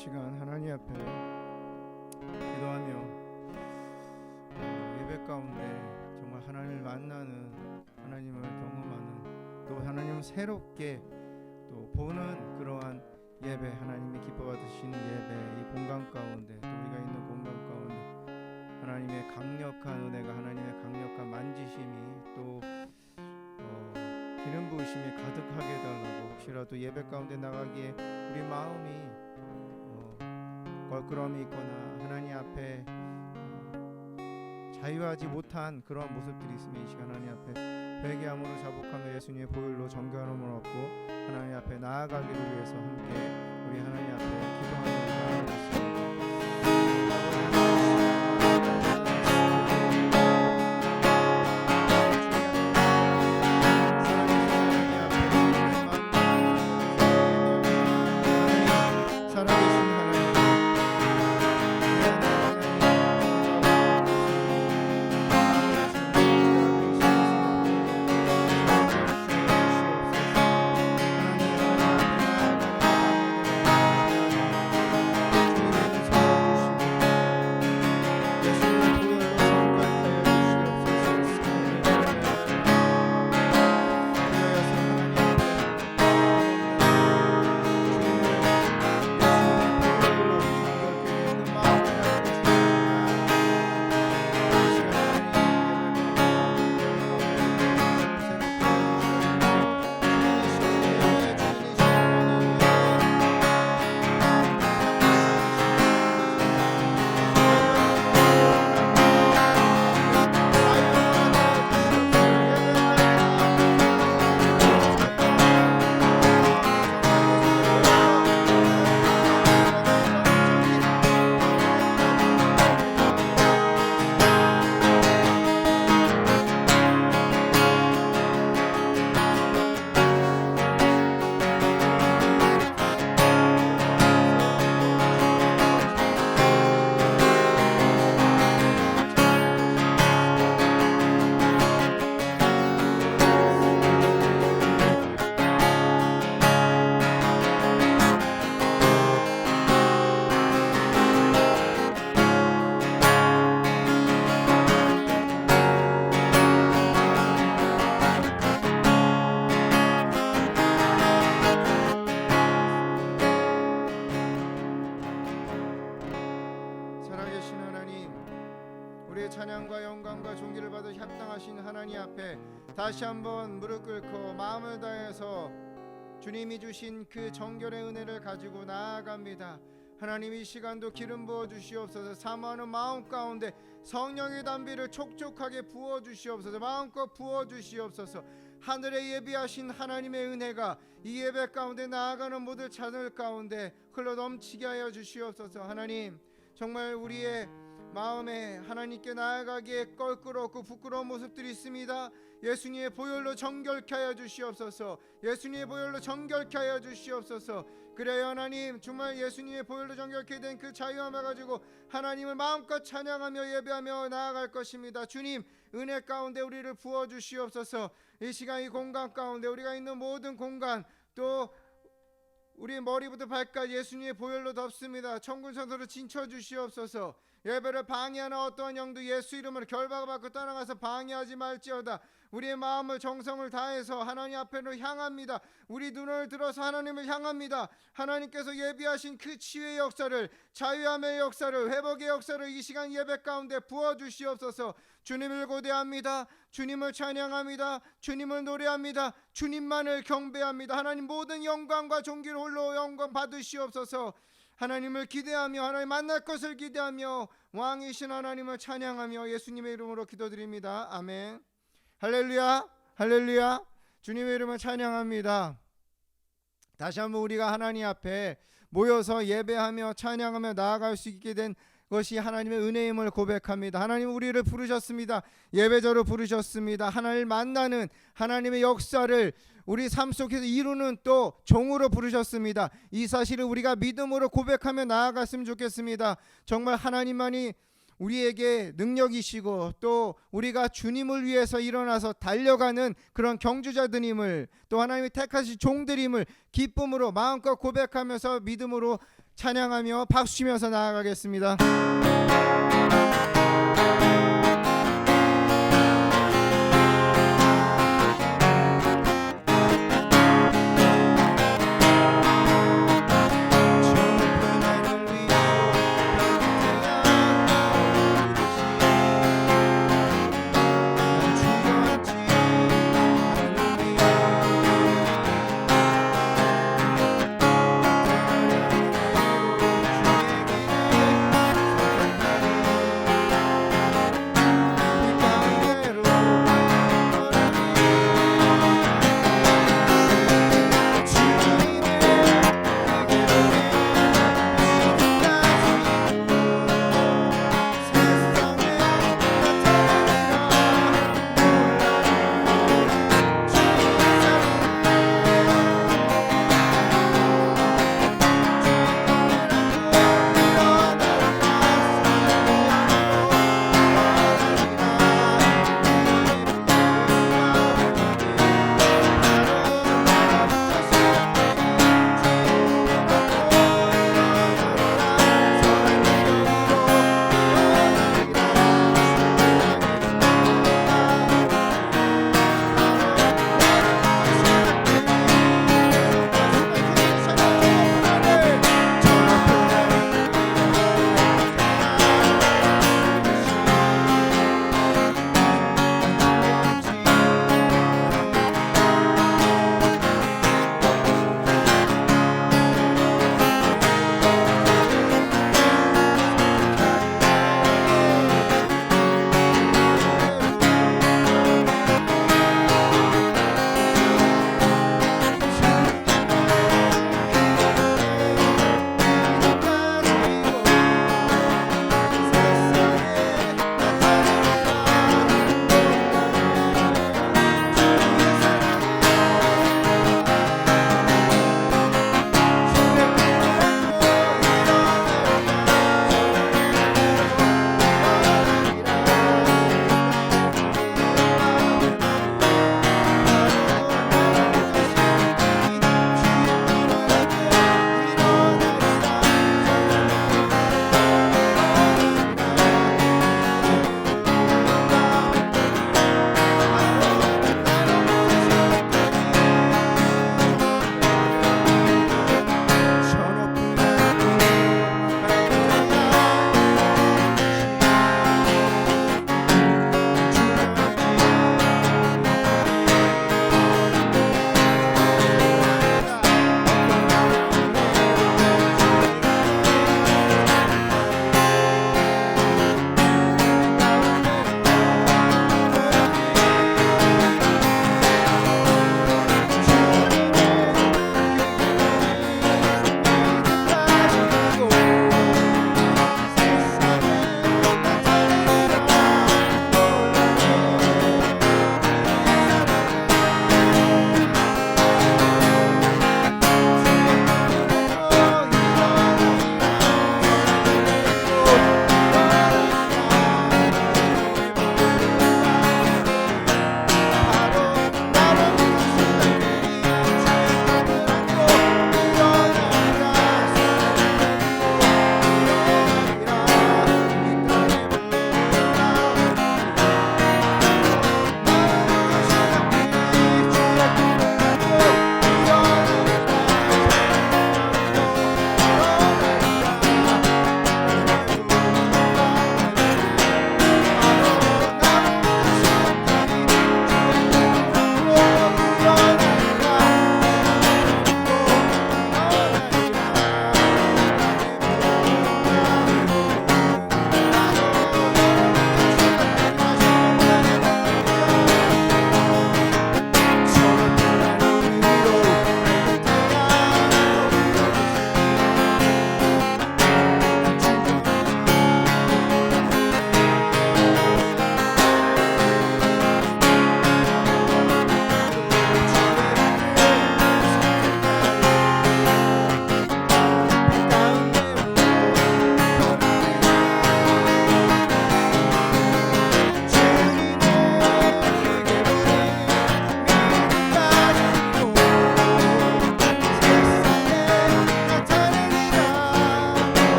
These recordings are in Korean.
시간 하나님 앞에 기도하며 예배 가운데 정말 하나님을 만나는, 하나님을 경험하는, 또 하나님을 새롭게 또 보는 그러한 예배, 하나님이 기뻐 받으시는 예배, 이 공간 가운데, 또 우리가 있는 공간 가운데 하나님의 강력한 은혜가, 하나님의 강력한 만지심이, 또 기름 부으심이 가득하게 해달라고, 혹시라도 예배 가운데 나가기에 우리 마음이 껄끄러움이 있거나 하나님 앞에 자유하지 못한 그러한 모습들이 있으면 이 시간 하나님 앞에 회개함으로 자복하며 예수님의 보혈로 정결함을 얻고 하나님 앞에 나아가기를 위해서 함께 우리 하나님 앞에 기도하며 나아가겠습니다. 찬양과 영광과 존귀를 받으 합당하신 하나님 앞에 다시 한번 무릎 꿇고 마음을 다해서 주님이 주신 그 정결의 은혜를 가지고 나아갑니다. 하나님, 이 시간도 기름 부어 주시옵소서. 사모하는 마음 가운데 성령의 담비를 촉촉하게 부어 주시옵소서. 마음껏 부어 주시옵소서. 하늘에 예비하신 하나님의 은혜가 이 예배 가운데 나아가는 모든 자들 가운데 흘러 넘치게 하여 주시옵소서. 하나님, 정말 우리의 마음에 하나님께 나아가기에 껄끄럽고 부끄러운 모습들이 있습니다. 예수님의 보혈로 정결케 하여 주시옵소서. 예수님의 보혈로 정결케 하여 주시옵소서. 그래야 하나님, 정말 예수님의 보혈로 정결케 된 그 자유함을 가지고 하나님을 마음껏 찬양하며 예배하며 나아갈 것입니다. 주님, 은혜 가운데 우리를 부어 주시옵소서. 이 시간 이 공간 가운데 우리가 있는 모든 공간, 또 우리 머리부터 발까지 예수님의 보혈로 덮습니다. 천군천사로 진쳐 주시옵소서. 예배를 방해하는 어떠한 영도 예수 이름으로 결박받고 떠나가서 방해하지 말지어다. 우리의 마음을 정성을 다해서 하나님 앞으로 향합니다. 우리 눈을 들어서 하나님을 향합니다. 하나님께서 예비하신 그 치유의 역사를, 자유함의 역사를, 회복의 역사를 이 시간 예배 가운데 부어주시옵소서. 주님을 고대합니다. 주님을 찬양합니다. 주님을 노래합니다. 주님만을 경배합니다. 하나님, 모든 영광과 존귀를 홀로 영광 받으시옵소서. 하나님을 기대하며 하나님 만날 것을 기대하며 왕이신 하나님을 찬양하며 예수님의 이름으로 기도드립니다. 아멘. 할렐루야, 할렐루야. 주님의 이름을 찬양합니다. 다시 한번 우리가 하나님 앞에 모여서 예배하며 찬양하며 나아갈 수 있게 된 것이 하나님의 은혜임을 고백합니다. 하나님, 우리를 부르셨습니다. 예배자로 부르셨습니다. 하나님을 만나는 하나님의 역사를 우리 삶 속에서 이루는 또 종으로 부르셨습니다. 이 사실을 우리가 믿음으로 고백하며 나아갔으면 좋겠습니다. 정말 하나님만이 우리에게 능력이시고 또 우리가 주님을 위해서 일어나서 달려가는 그런 경주자들임을, 또 하나님이 택하신 종들임을 기쁨으로 마음껏 고백하면서 믿음으로 찬양하며 박수치면서 나아가겠습니다.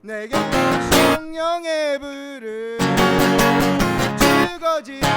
내게 성령의 불을 죽어지고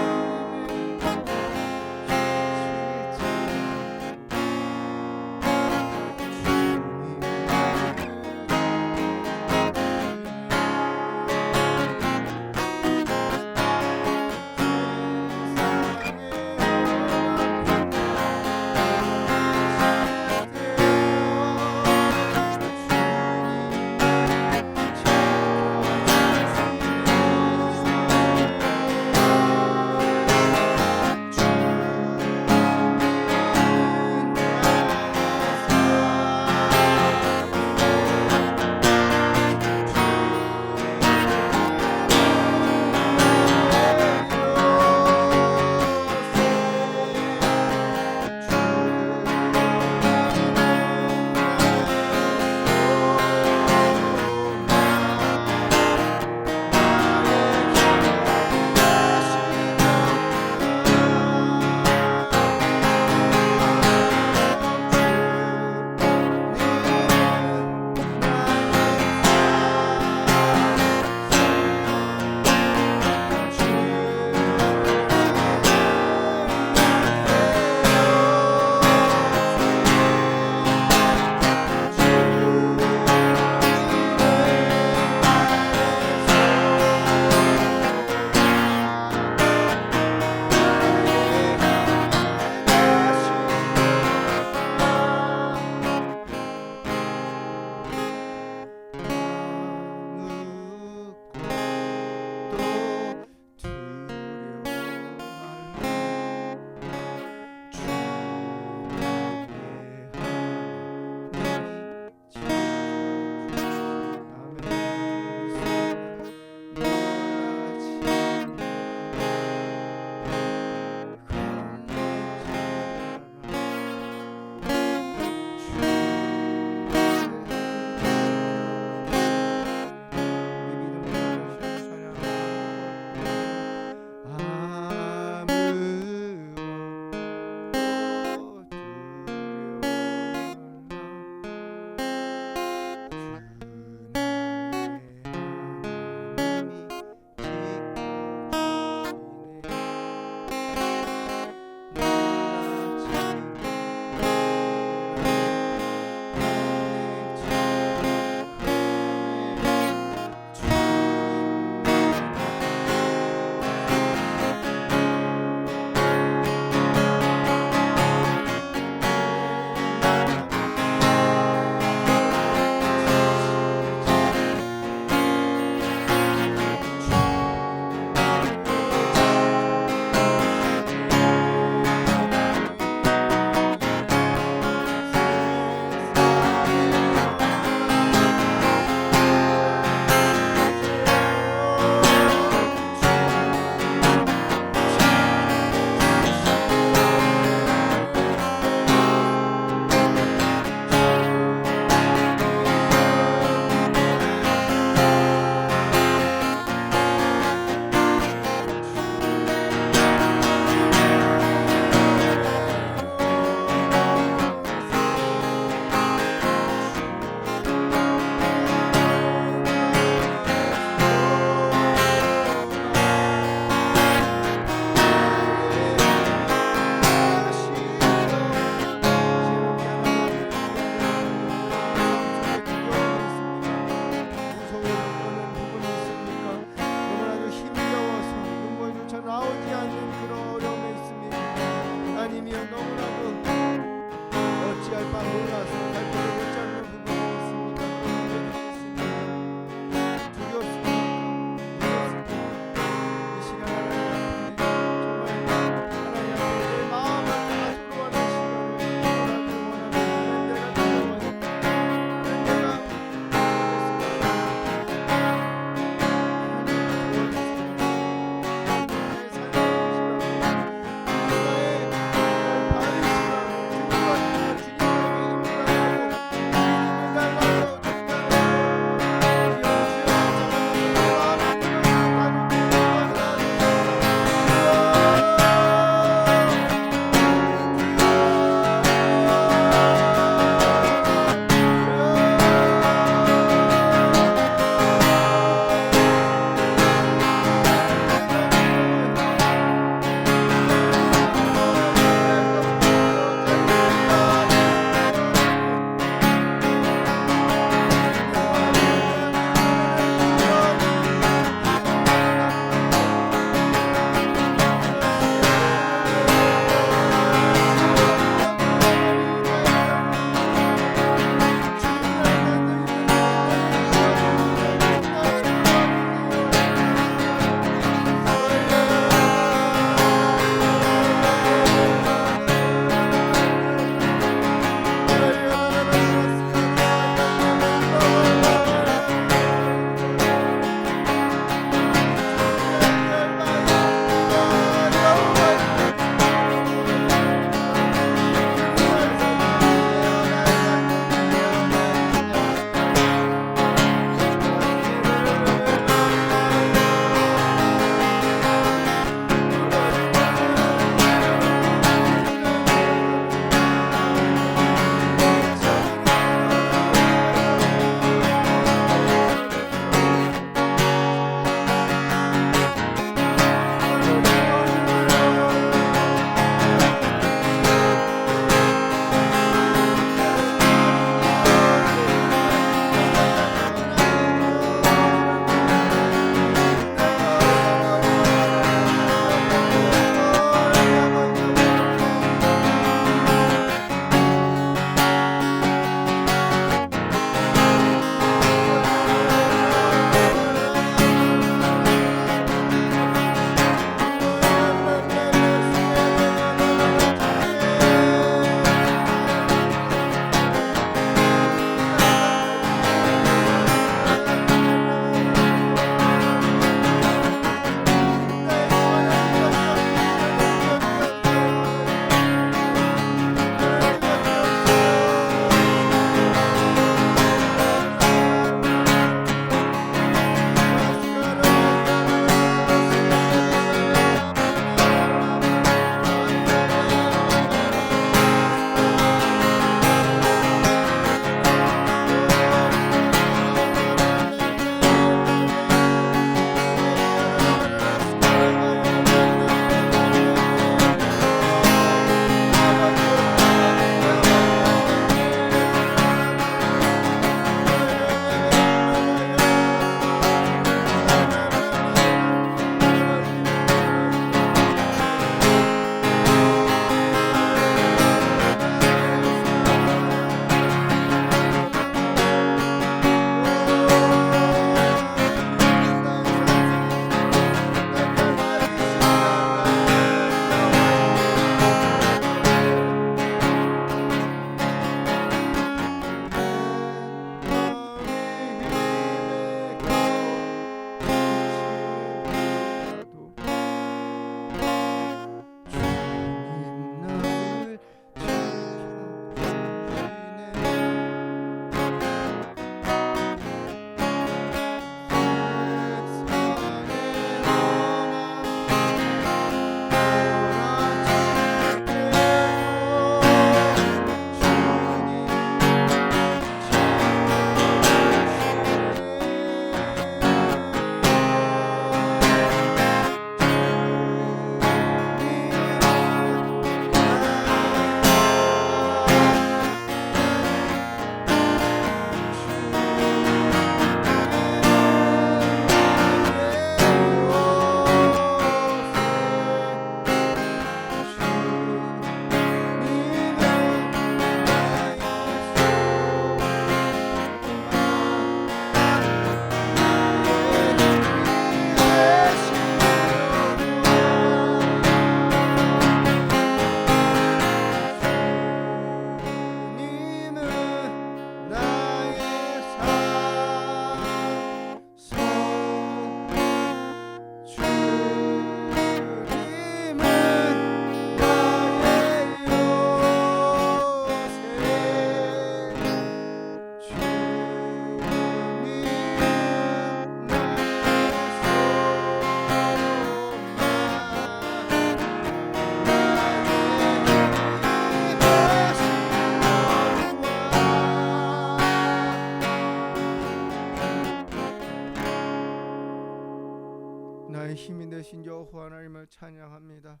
나의 힘이 되신 여호와 하나님을 찬양합니다.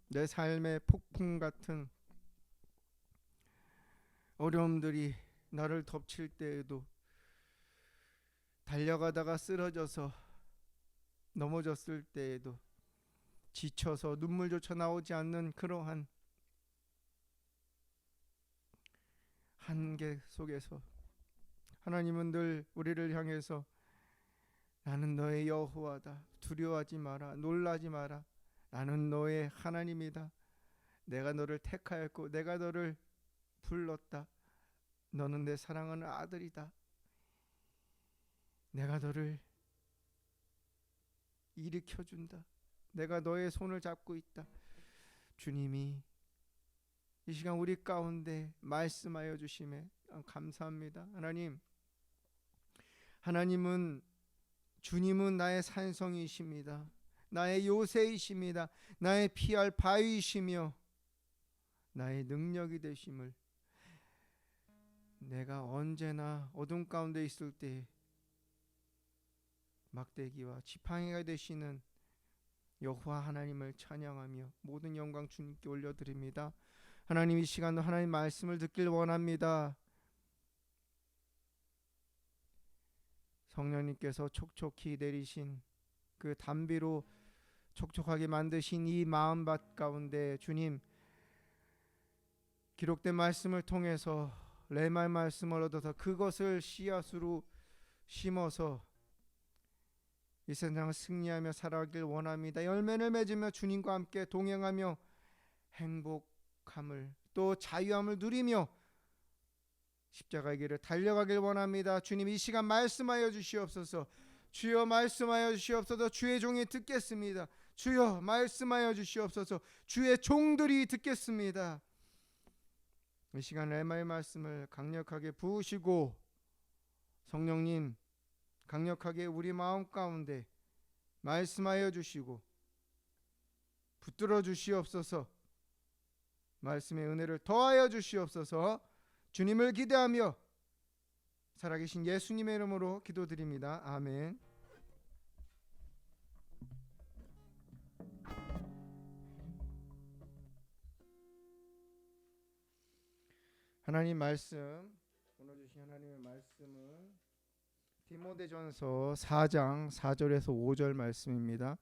내 삶의 폭풍 같은 어려움들이 나를 덮칠 때에도 달려가다가 쓰러져서 넘어졌을 때에도 지쳐서 눈물조차 나오지 않는 그러한 한계 속에서 하나님은 늘 우리를 향해서 나는 너의 여호와다. 두려워하지 마라. 놀라지 마라. 나는 너의 하나님이다. 내가 너를 택하였고 내가 너를 불렀다. 너는 내 사랑하는 아들이다. 내가 너를 일으켜준다. 내가 너의 손을 잡고 있다. 주님이 이 시간 우리 가운데 말씀하여 주심에 감사합니다. 하나님은 주님은 나의 산성이십니다. 나의 요새이십니다. 나의 피할 바위이시며 나의 능력이 되심을 내가 언제나 어둠 가운데 있을 때 막대기와 지팡이가 되시는 여호와 하나님을 찬양하며 모든 영광 주님께 올려드립니다. 하나님 이 시간도 하나님 말씀을 듣길 원합니다. 성령님께서 촉촉히 내리신 그 담비로 촉촉하게 만드신 이 마음밭 가운데 주님 기록된 말씀을 통해서 레마의 말씀을 얻어서 그것을 씨앗으로 심어서 이 세상을 승리하며 살아가길 원합니다. 열매를 맺으며 주님과 함께 동행하며 행복함을 또 자유함을 누리며 십자가의 길을 달려가길 원합니다. 주님 이 시간 말씀하여 주시옵소서. 주여 말씀하여 주시옵소서. 주의 종이 듣겠습니다. 주여 말씀하여 주시옵소서. 주의 종들이 듣겠습니다. 이 시간 레마의 말씀을 강력하게 부으시고 성령님 강력하게 우리 마음 가운데 말씀하여 주시고 붙들어 주시옵소서. 말씀의 은혜를 더하여 주시옵소서. 주님을 기대하며 살아계신 예수님의 이름으로 기도드립니다. 아멘. 하나님 말씀 오늘 주신 하나님의 말씀은 디모데전서 4장 4절에서 5절 말씀입니다.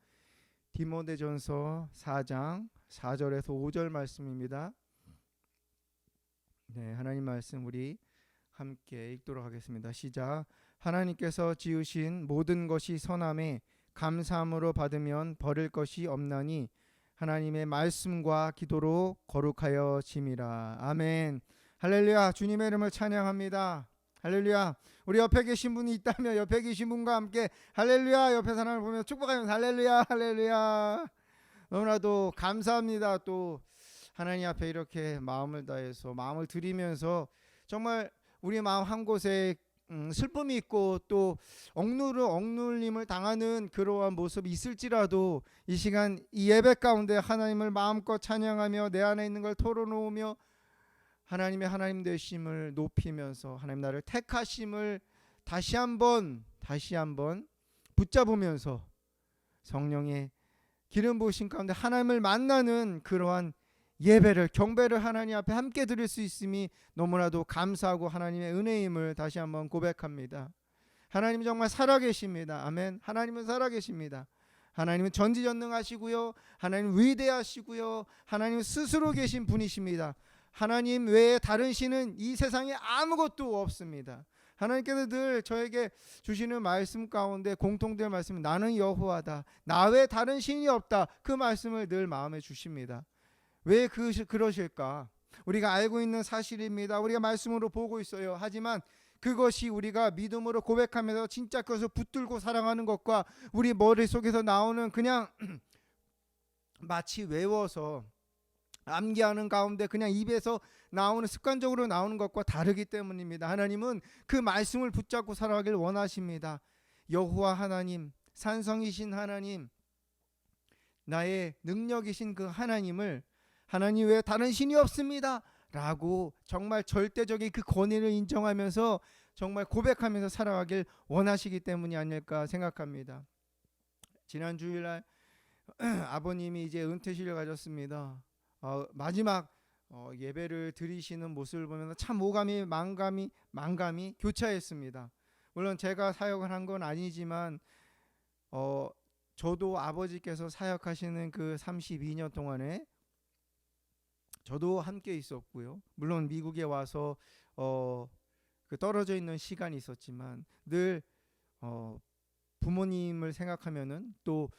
디모데전서 4장 4절에서 5절 말씀입니다. 네, 하나님 말씀 우리 함께 읽도록 하겠습니다. 시작. 하나님께서 지으신 모든 것이 선함에 감사함으로 받으면 버릴 것이 없나니 하나님의 말씀과 기도로 거룩하여 짐이라. 아멘. 할렐루야. 주님의 이름을 찬양합니다. 할렐루야. 우리 옆에 계신 분이 있다면 옆에 계신 분과 함께 할렐루야. 옆에 사람을 보면 축복하면서 할렐루야 할렐루야. 너무나도 감사합니다. 또 하나님 앞에 이렇게 마음을 다해서 마음을 드리면서 정말 우리 마음 한 곳에 슬픔이 있고 또 억눌림을 당하는 그러한 모습이 있을지라도 이 시간 이 예배 가운데 하나님을 마음껏 찬양하며 내 안에 있는 걸 털어놓으며 하나님의 하나님 되심을 높이면서 하나님 나를 택하심을 다시 한번 붙잡으면서 성령의 기름 부으심 가운데 하나님을 만나는 그러한 예배를 경배를 하나님 앞에 함께 드릴 수 있음이 너무나도 감사하고 하나님의 은혜임을 다시 한번 고백합니다. 하나님 정말 살아계십니다. 아멘. 하나님은 살아계십니다. 하나님은 전지전능하시고요. 하나님 위대하시고요. 하나님 스스로 계신 분이십니다. 하나님 외에 다른 신은 이 세상에 아무것도 없습니다. 하나님께서 늘 저에게 주시는 말씀 가운데 공통된 말씀은 나는 여호와다. 나 외에 다른 신이 없다. 그 말씀을 늘 마음에 주십니다. 왜 그러실까? 우리가 알고 있는 사실입니다. 우리가 말씀으로 보고 있어요. 하지만 그것이 우리가 믿음으로 고백하면서 진짜 그것을 붙들고 살아가는 것과 우리 머릿속에서 나오는 그냥 마치 외워서 암기하는 가운데 그냥 입에서 나오는 습관적으로 나오는 것과 다르기 때문입니다. 하나님은 그 말씀을 붙잡고 살아가길 원하십니다. 여호와 하나님, 산성이신 하나님, 나의 능력이신 그 하나님을 하나님 외에 다른 신이 없습니다 라고 정말 절대적인 그 권위를 인정하면서 정말 고백하면서 살아가길 원하시기 때문이 아닐까 생각합니다. 지난 주일날 아버님이 이제 은퇴식을 가졌습니다. 마지막 예배를 드리시는 모습을 보면서 참 오감이 만감이 교차했습니다. 물론 제가 사역을 한 건 아니지만 저도 아버지께서 사역하시는 그 32년 동안에 저도 함께 있었고요. 물론 미국에 와서 그 떨어져 있는 시간이 있었지만 늘 부모님을 생각하면은 또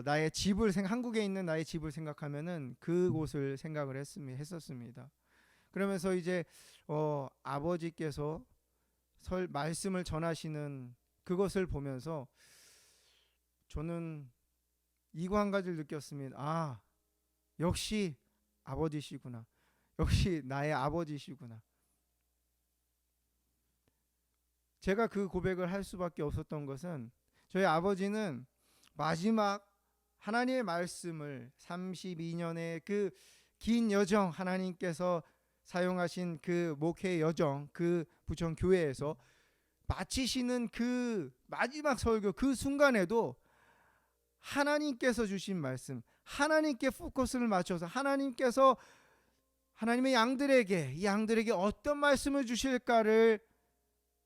나의 집을 한국에 있는 나의 집을 생각하면은 그곳을 생각을 했었습니다. 그러면서 이제 아버지께서 말씀을 전하시는 그것을 보면서 저는 이거 한 가지를 느꼈습니다. 역시 아버지시구나. 역시 나의 아버지시구나. 제가 그 고백을 할 수밖에 없었던 것은 저희 아버지는 마지막 하나님의 말씀을 32년의 그 긴 여정, 하나님께서 사용하신 그 목회 여정, 그 부천 교회에서 마치시는 그 마지막 설교 그 순간에도 하나님께서 주신 말씀, 하나님께 포커스를 맞춰서 하나님께서 하나님의 양들에게 어떤 말씀을 주실까를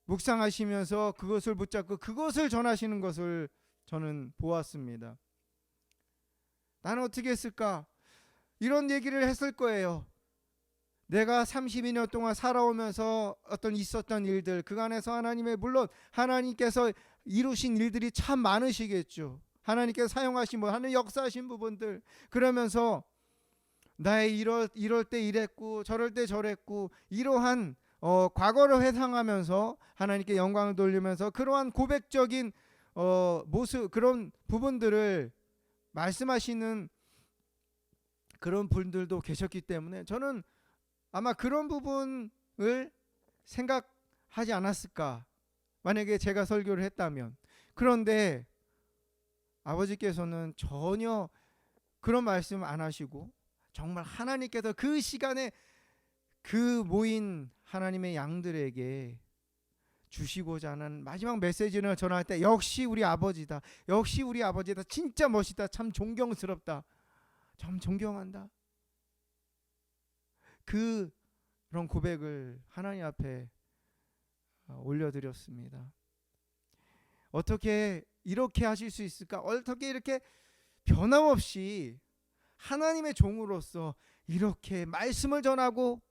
묵상하시면서 그것을 붙잡고 그것을 전하시는 것을 저는 보았습니다. 나는 어떻게 했을까? 이런 얘기를 했을 거예요. 내가 32년 동안 살아오면서 있었던 일들, 그간에서 물론 하나님께서 이루신 일들이 참 많으시겠죠. 하나님께서 사용하신 하나님 역사하신 부분들, 그러면서 나의 이럴 때 이랬고 저럴 때 저랬고 이러한 과거를 회상하면서 하나님께 영광을 돌리면서 그러한 고백적인 모습, 그런 부분들을 말씀하시는 그런 분들도 계셨기 때문에 저는 아마 그런 부분을 생각하지 않았을까, 만약에 제가 설교를 했다면. 그런데 아버지께서는 전혀 그런 말씀 안 하시고 정말 하나님께서 그 시간에 그 모인 하나님의 양들에게 주시고자 하는 마지막 메시지를 전할 때 역시 우리 아버지다. 역시 우리 아버지다. 진짜 멋있다. 참 존경스럽다. 참 존경한다. 그런 고백을 하나님 앞에 올려드렸습니다. 어떻게 이렇게 하실 수 있을까? 어떻게 이렇게 변함없이 하나님의 종으로서 이렇게 말씀을 전하고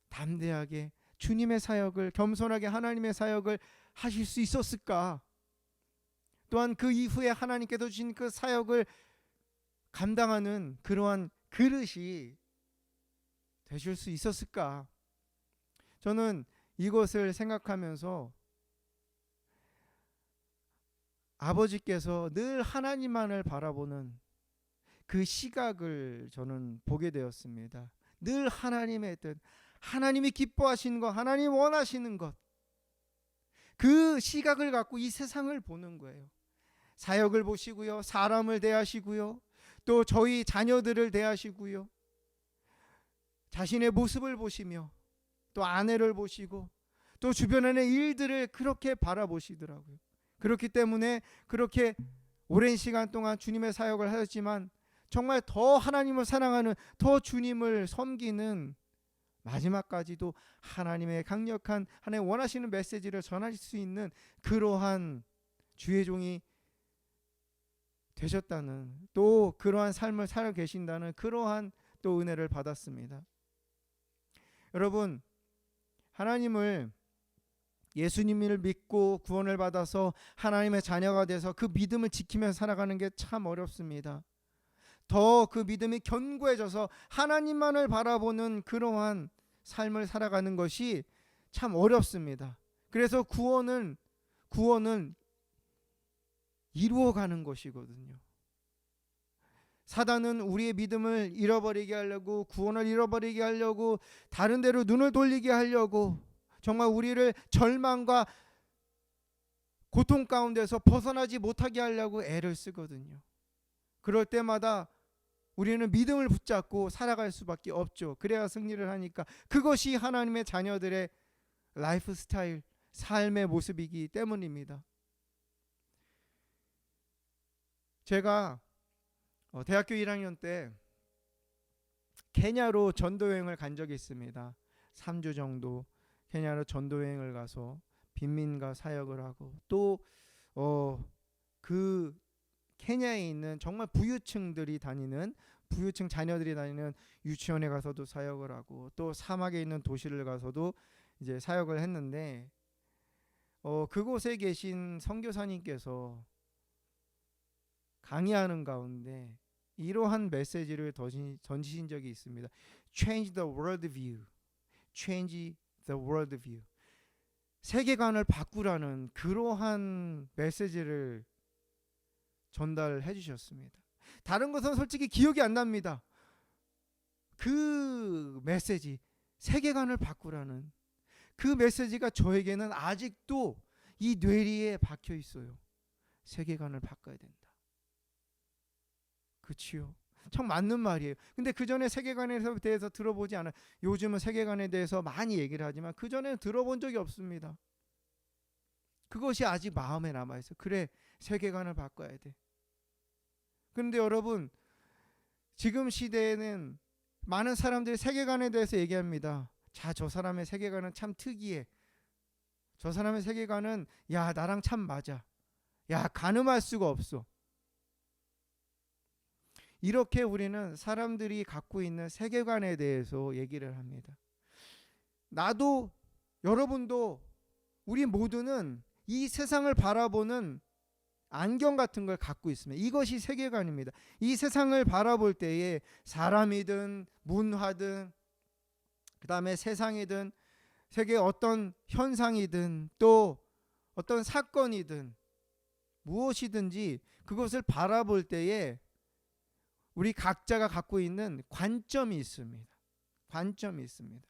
담대하게 주님의 사역을, 겸손하게 하나님의 사역을 하실 수 있었을까? 또한 그 이후에 하나님께서 주신 그 사역을 감당하는 그러한 그릇이 되실 수 있었을까? 저는 이것을 생각하면서 아버지께서 늘 하나님만을 바라보는 그 시각을 저는 보게 되었습니다. 늘 하나님의 뜻, 하나님이 기뻐하시는 것, 하나님 원하시는 것, 그 시각을 갖고 이 세상을 보는 거예요. 사역을 보시고요, 사람을 대하시고요, 또 저희 자녀들을 대하시고요, 자신의 모습을 보시며 또 아내를 보시고 또 주변의 일들을 그렇게 바라보시더라고요. 그렇기 때문에 그렇게 오랜 시간 동안 주님의 사역을 하셨지만 정말 더 하나님을 사랑하는, 더 주님을 섬기는, 마지막까지도 하나님의 강력한 하나님 원하시는 메시지를 전할 수 있는 그러한 주의 종이 되셨다는, 또 그러한 삶을 살아 계신다는 그러한 또 은혜를 받았습니다. 여러분, 하나님을, 예수님을 믿고 구원을 받아서 하나님의 자녀가 돼서 그 믿음을 지키면서 살아가는 게 참 어렵습니다. 더 그 믿음이 견고해져서 하나님만을 바라보는 그러한 삶을 살아가는 것이 참 어렵습니다. 그래서 구원은 이루어가는 것이거든요. 사단은 우리의 믿음을 잃어버리게 하려고, 구원을 잃어버리게 하려고, 다른 데로 눈을 돌리게 하려고, 정말 우리를 절망과 고통 가운데서 벗어나지 못하게 하려고 애를 쓰거든요. 그럴 때마다 우리는 믿음을 붙잡고 살아갈 수밖에 없죠. 그래야 승리를 하니까. 그것이 하나님의 자녀들의 라이프 스타일, 삶의 모습이기 때문입니다. 제가 대학교 1학년 때 케냐로 전도여행을 간 적이 있습니다. 3주 정도 케냐로 전도여행을 가서 빈민가 사역을 하고 또 그 케냐에 있는 정말 부유층 자녀들이 다니는 유치원에 가서도 사역을 하고 또 사막에 있는 도시를 가서도 이제 사역을 했는데 그곳에 계신 선교사님께서 강의하는 가운데 이러한 메시지를 던지신 적이 있습니다. Change the world view. Change the world view. 세계관을 바꾸라는 그러한 메시지를 전달해 주셨습니다. 다른 것은 솔직히 기억이 안 납니다. 그 메시지, 세계관을 바꾸라는 그 메시지가 저에게는 아직도 이 뇌리에 박혀 있어요. 세계관을 바꿔야 된다. 그치요? 참 맞는 말이에요. 근데 그 전에 세계관에 대해서 들어보지 않아요. 요즘은 세계관에 대해서 많이 얘기를 하지만 그 전에는 들어본 적이 없습니다. 그것이 아직 마음에 남아있어요. 그래, 세계관을 바꿔야 돼. 그런데 여러분, 지금 시대에는 많은 사람들이 세계관에 대해서 얘기합니다. 자, 저 사람의 세계관은 참 특이해. 저 사람의 세계관은 야, 나랑 참 맞아. 야, 가늠할 수가 없어. 이렇게 우리는 사람들이 갖고 있는 세계관에 대해서 얘기를 합니다. 나도, 여러분도, 우리 모두는 이 세상을 바라보는 안경 같은 걸 갖고 있습니다. 이것이 세계관입니다. 이 세상을 바라볼 때에 사람이든 문화든 그 다음에 세상이든 세계 어떤 현상이든 또 어떤 사건이든 무엇이든지 그것을 바라볼 때에 우리 각자가 갖고 있는 관점이 있습니다. 관점이 있습니다.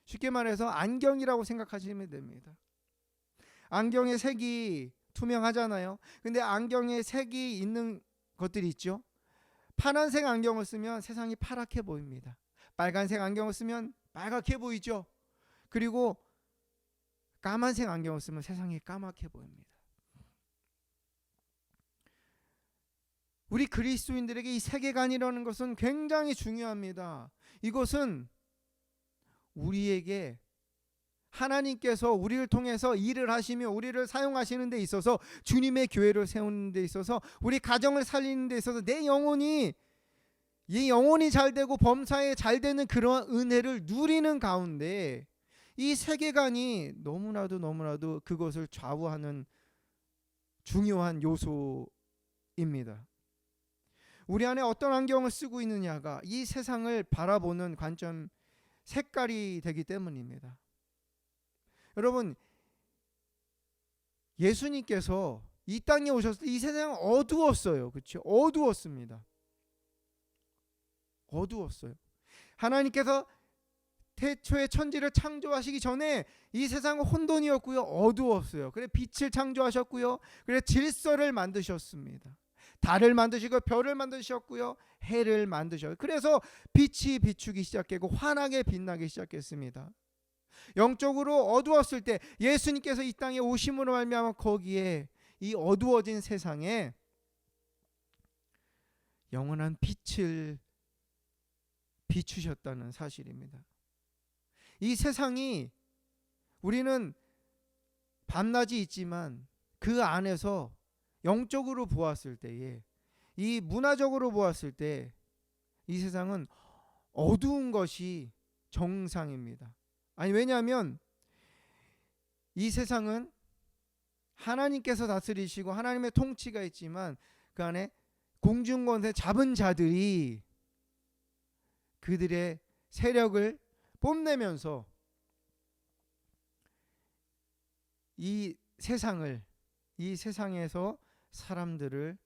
쉽게 말해서 안경이라고 생각하시면 됩니다. 안경의 색이 투명하잖아요. 근데 안경에 색이 있는 것들이 있죠. 파란색 안경을 쓰면 세상이 파랗게 보입니다. 빨간색 안경을 쓰면 빨갛게 보이죠. 그리고 까만색 안경을 쓰면 세상이 까맣게 보입니다. 우리 그리스도인들에게 이 세계관이라는 것은 굉장히 중요합니다. 이것은 우리에게 하나님께서 우리를 통해서 일을 하시며 우리를 사용하시는 데 있어서 주님의 교회를 세우는 데 있어서 우리 가정을 살리는 데 있어서 내 영혼이 잘 되고 범사에 잘 되는 그런 은혜를 누리는 가운데 이 세계관이 너무나도 그것을 좌우하는 중요한 요소입니다. 우리 안에 어떤 안경을 쓰고 있느냐가 이 세상을 바라보는 관점, 색깔이 되기 때문입니다. 여러분, 예수님께서 이 땅에 오셨을 때 이 세상은 어두웠어요. 그렇죠? 어두웠습니다. 어두웠어요. 하나님께서 태초에 천지를 창조하시기 전에 이 세상은 혼돈이었고요. 어두웠어요. 그래 빛을 창조하셨고요. 그래 질서를 만드셨습니다. 달을 만드시고 별을 만드셨고요. 해를 만드셨고요. 그래서 빛이 비추기 시작했고 환하게 빛나기 시작했습니다. 영적으로 어두웠을 때 예수님께서 이 땅에 오심으로 말미암아 거기에 이 어두워진 세상에 영원한 빛을 비추셨다는 사실입니다. 이 세상이 우리는 밤낮이 있지만 그 안에서 영적으로 보았을 때에 이 문화적으로 보았을 때 이 세상은 어두운 것이 정상입니다. 아니 왜냐하면 이 세상은 하나님께서 다스리시고 하나님의 통치가 있지만 그 안에 공중권세 잡은 자들이 그들의 세력을 뽐내면서 이 세상에서 사람들을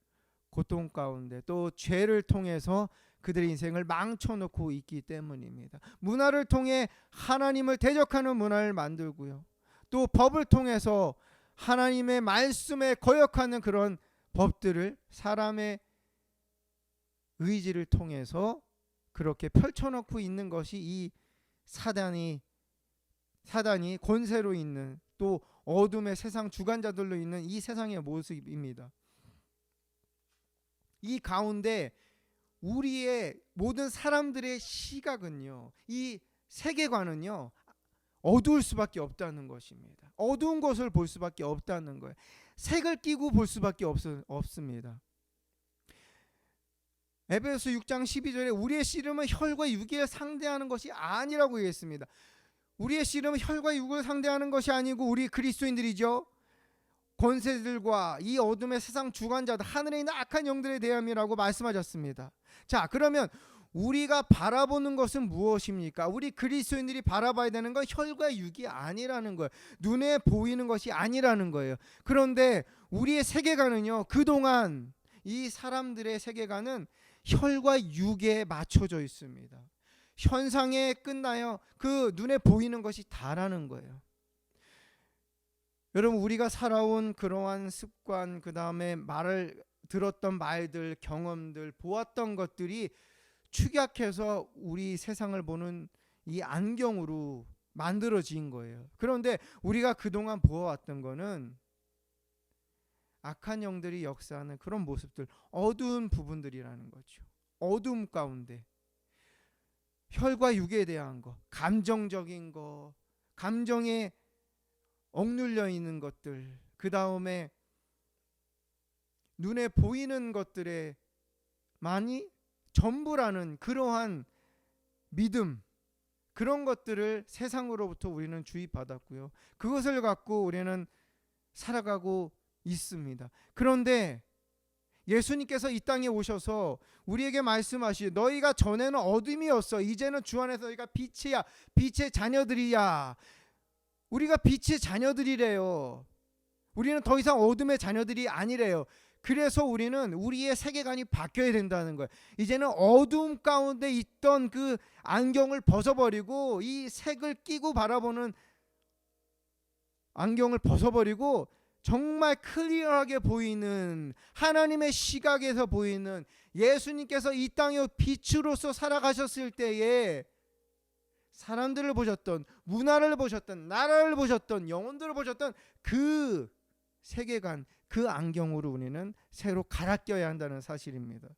고통 가운데 또 죄를 통해서 그들의 인생을 망쳐놓고 있기 때문입니다. 문화를 통해 하나님을 대적하는 문화를 만들고요. 또 법을 통해서 하나님의 말씀에 거역하는 그런 법들을 사람의 의지를 통해서 그렇게 펼쳐놓고 있는 것이 이 사단이 사단이 권세로 있는, 또 어둠의 세상 주관자들로 있는 이 세상의 모습입니다. 이 가운데 우리의 모든 사람들의 시각은요, 이 세계관은요, 어두울 수밖에 없다는 것입니다. 어두운 것을 볼 수밖에 없다는 거예요. 색을 띠고 볼 수밖에 없습니다. 에베소서 6장 12절에 우리의 씨름은 혈과 육을 상대하는 것이 아니라고 얘기했습니다. 우리의 씨름은 혈과 육을 상대하는 것이 아니고 우리 그리스도인들이죠, 권세들과 이 어둠의 세상 주관자들, 하늘에 있는 악한 영들에 대함이라고 말씀하셨습니다. 자, 그러면 우리가 바라보는 것은 무엇입니까? 우리 그리스도인들이 바라봐야 되는 건 혈과 육이 아니라는 거예요. 눈에 보이는 것이 아니라는 거예요. 그런데 우리의 세계관은요, 그동안 이 사람들의 세계관은 혈과 육에 맞춰져 있습니다. 현상에 끝나요. 그 눈에 보이는 것이 다라는 거예요. 여러분, 우리가 살아온 그러한 습관, 그 다음에 들었던 말들, 경험들, 보았던 것들이 축약해서 우리 세상을 보는 이 안경으로 만들어진 거예요. 그런데 우리가 그동안 보아왔던 거는 악한 영들이 역사하는 그런 모습들, 어두운 부분들이라는 거죠. 어둠 가운데 혈과 육에 대한 거, 감정적인 거, 감정에 억눌려 있는 것들, 그 다음에 눈에 보이는 것들에 많이 전부라는 그러한 믿음, 그런 것들을 세상으로부터 우리는 주입받았고요. 그것을 갖고 우리는 살아가고 있습니다. 그런데 예수님께서 이 땅에 오셔서 우리에게 말씀하시되 너희가 전에는 어둠이었어, 이제는 주 안에서 너희가 빛이야, 빛의 자녀들이야. 우리가 빛의 자녀들이래요. 우리는 더 이상 어둠의 자녀들이 아니래요. 그래서 우리는 우리의 세계관이 바뀌어야 된다는 거예요. 이제는 어둠 가운데 있던 그 안경을 벗어버리고, 이 색을 끼고 바라보는 안경을 벗어버리고 정말 클리어하게 보이는 하나님의 시각에서 보이는, 예수님께서 이 땅에 빛으로서 살아가셨을 때에 사람들을 보셨던, 문화를 보셨던, 나라를 보셨던, 영혼들을 보셨던 그 세계관, 그 안경으로 우리는 새로 갈아 껴야 한다는 사실입니다.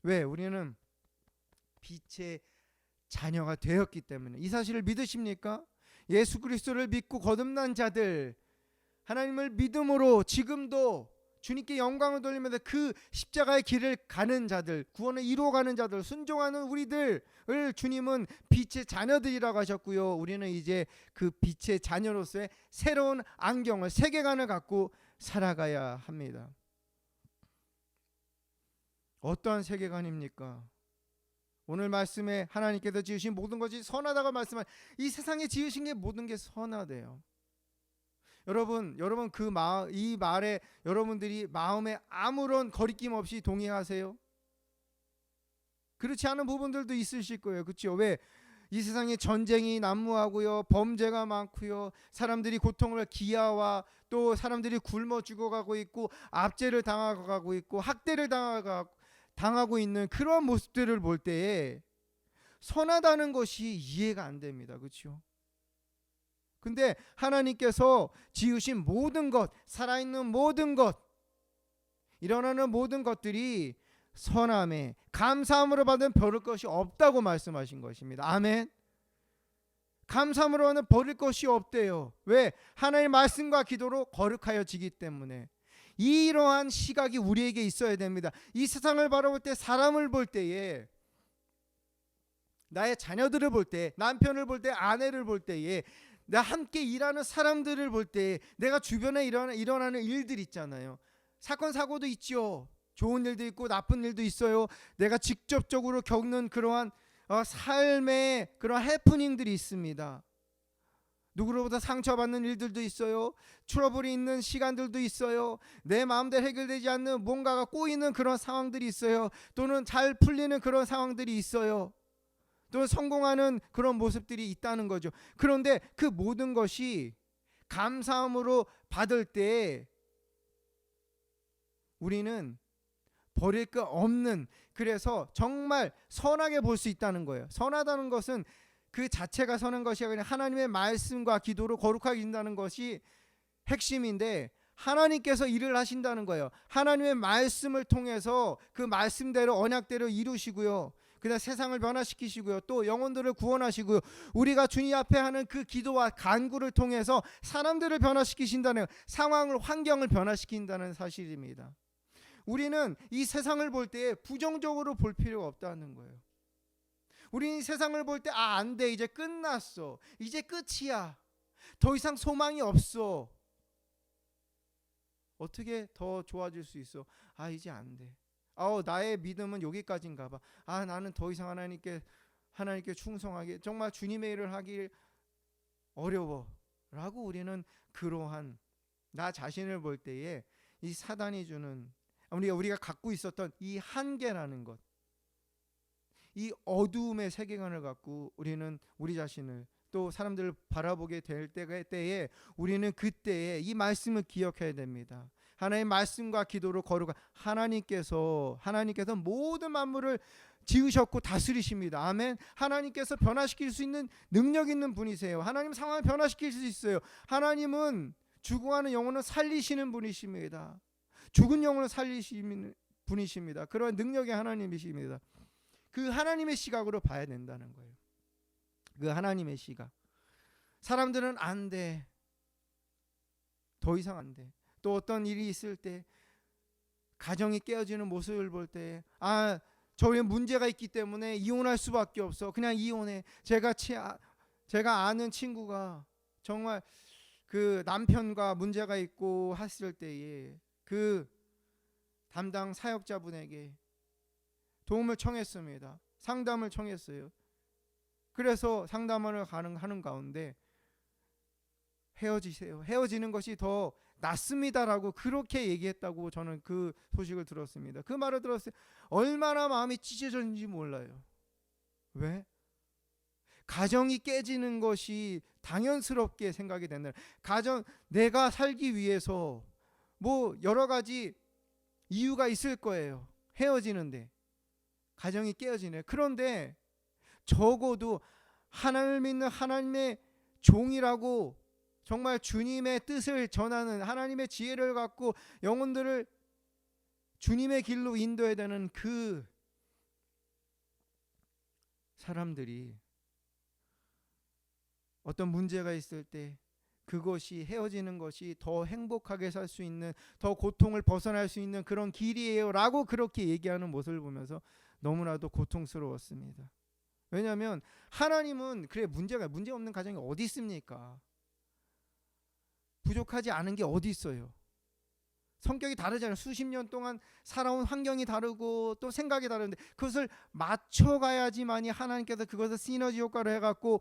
왜? 우리는 빛의 자녀가 되었기 때문에. 이 사실을 믿으십니까? 예수 그리스도를 믿고 거듭난 자들, 하나님을 믿음으로 지금도 주님께 영광을 돌리면서 그 십자가의 길을 가는 자들, 구원을 이루어가는 자들, 순종하는 우리들을 주님은 빛의 자녀들이라고 하셨고요. 우리는 이제 그 빛의 자녀로서의 새로운 안경을, 세계관을 갖고 살아가야 합니다. 어떠한 세계관입니까? 오늘 말씀에 하나님께서 지으신 모든 것이 선하다고 말씀한, 이 세상에 지으신 게 모든 게 선하대요. 여러분 이 말에 여러분들이 마음에 아무런 거리낌 없이 동의하세요? 그렇지 않은 부분들도 있으실 거예요. 그렇죠? 왜? 이 세상에 전쟁이 난무하고요, 범죄가 많고요, 사람들이 고통을, 기아와 또 사람들이 굶어 죽어가고 있고, 압제를 당하고 있고, 학대를 당하고 있는 그런 모습들을 볼 때에 선하다는 것이 이해가 안 됩니다. 그렇죠? 근데 하나님께서 지으신 모든 것, 살아있는 모든 것, 일어나는 모든 것들이 선함에 감사함으로 받은 버릴 것이 없다고 말씀하신 것입니다. 아멘. 감사함으로는 버릴 것이 없대요. 왜? 하나님의 말씀과 기도로 거룩하여지기 때문에. 이러한 시각이 우리에게 있어야 됩니다. 이 세상을 바라볼 때, 사람을 볼 때에, 나의 자녀들을 볼 때, 남편을 볼 때, 아내를 볼 때에, 나 함께 일하는 사람들을 볼 때, 내가 주변에 일어나는 일들 있잖아요. 사건 사고도 있죠. 좋은 일도 있고 나쁜 일도 있어요. 내가 직접적으로 겪는 그러한 삶의 그런 해프닝들이 있습니다. 누구로부터 상처받는 일들도 있어요. 트러블이 있는 시간들도 있어요. 내 마음대로 해결되지 않는 뭔가가 꼬이는 그런 상황들이 있어요. 또는 잘 풀리는 그런 상황들이 있어요. 또는 성공하는 그런 모습들이 있다는 거죠. 그런데 그 모든 것이 감사함으로 받을 때 우리는 버릴 거 없는, 그래서 정말 선하게 볼 수 있다는 거예요. 선하다는 것은 그 자체가 서는 것이 아니라 하나님의 말씀과 기도로 거룩하게 된다는 것이 핵심인데, 하나님께서 일을 하신다는 거예요. 하나님의 말씀을 통해서 그 말씀대로 언약대로 이루시고요, 그다음 세상을 변화시키시고요, 또 영혼들을 구원하시고요, 우리가 주님 앞에 하는 그 기도와 간구를 통해서 사람들을 변화시키신다는, 상황을, 환경을 변화시킨다는 사실입니다. 우리는 이 세상을 볼 때 부정적으로 볼 필요가 없다는 거예요. 우리는 이 세상을 볼 때 안 돼, 이제 끝났어, 이제 끝이야, 더 이상 소망이 없어. 어떻게 더 좋아질 수 있어? 이제 안 돼. 나의 믿음은 여기까지인가 봐. 나는 더 이상 하나님께 충성하기, 정말 주님의 일을 하기 어려워 라고 우리는 그러한 나 자신을 볼 때에 이 사단이 주는, 우리가 갖고 있었던 이 한계라는 것, 이 어두움의 세계관을 갖고 우리는 우리 자신을, 또 사람들을 바라보게 될 때에 우리는 그때에 이 말씀을 기억해야 됩니다. 하나님의 말씀과 기도로 거룩한 하나님께서 모든 만물을 지으셨고 다스리십니다. 아멘. 하나님께서 변화시킬 수 있는 능력 있는 분이세요. 하나님 상황을 변화시킬 수 있어요. 하나님은 죽어가는 영혼을 살리시는 분이십니다. 죽은 영혼을 살리시는 분이십니다. 그런 능력의 하나님이십니다. 그 하나님의 시각으로 봐야 된다는 거예요. 그 하나님의 시각. 사람들은 안 돼, 더 이상 안 돼. 또 어떤 일이 있을 때, 가정이 깨어지는 모습을 볼 때, 저에 문제가 있기 때문에 이혼할 수밖에 없어, 그냥 이혼해. 제가 아는 친구가 정말 그 남편과 문제가 있고 했을 때에 그 담당 사역자분에게 도움을 청했습니다. 상담을 청했어요. 그래서 상담을 하는 가운데 헤어지세요, 헤어지는 것이 더 낫습니다라고 그렇게 얘기했다고 저는 그 소식을 들었습니다. 그 말을 들었을 때 얼마나 마음이 찢어졌는지 몰라요. 왜? 가정이 깨지는 것이 당연스럽게 생각이 된다. 내가 살기 위해서 뭐 여러 가지 이유가 있을 거예요. 헤어지는데 가정이 깨어지네. 그런데 적어도 하나님을 믿는 하나님의 종이라고, 정말 주님의 뜻을 전하는, 하나님의 지혜를 갖고 영혼들을 주님의 길로 인도해야 되는 그 사람들이 어떤 문제가 있을 때 그것이, 헤어지는 것이 더 행복하게 살 수 있는, 더 고통을 벗어날 수 있는 그런 길이에요 라고 그렇게 얘기하는 모습을 보면서 너무나도 고통스러웠습니다. 왜냐하면 하나님은, 문제 없는 가정이 어디 있습니까? 부족하지 않은 게 어디 있어요? 성격이 다르잖아요. 수십 년 동안 살아온 환경이 다르고 또 생각이 다른데 그것을 맞춰가야지만이 하나님께서 그것을 시너지 효과로 해갖고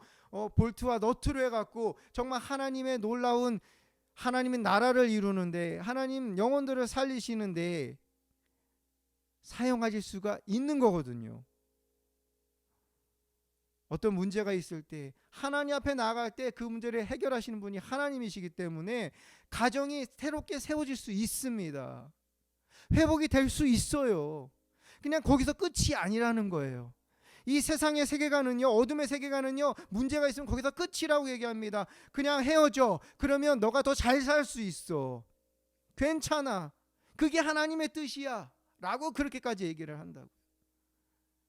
볼트와 너트로 해갖고 정말 하나님의 놀라운, 하나님의 나라를 이루는데, 하나님 영혼들을 살리시는데 사용하실 수가 있는 거거든요. 어떤 문제가 있을 때 하나님 앞에 나아갈 때 그 문제를 해결하시는 분이 하나님이시기 때문에 가정이 새롭게 세워질 수 있습니다. 회복이 될 수 있어요. 그냥 거기서 끝이 아니라는 거예요. 이 세상의 세계관은요, 어둠의 세계관은요, 문제가 있으면 거기서 끝이라고 얘기합니다. 그냥 헤어져. 그러면 너가 더 잘 살 수 있어. 괜찮아. 그게 하나님의 뜻이야 라고 그렇게까지 얘기를 한다고.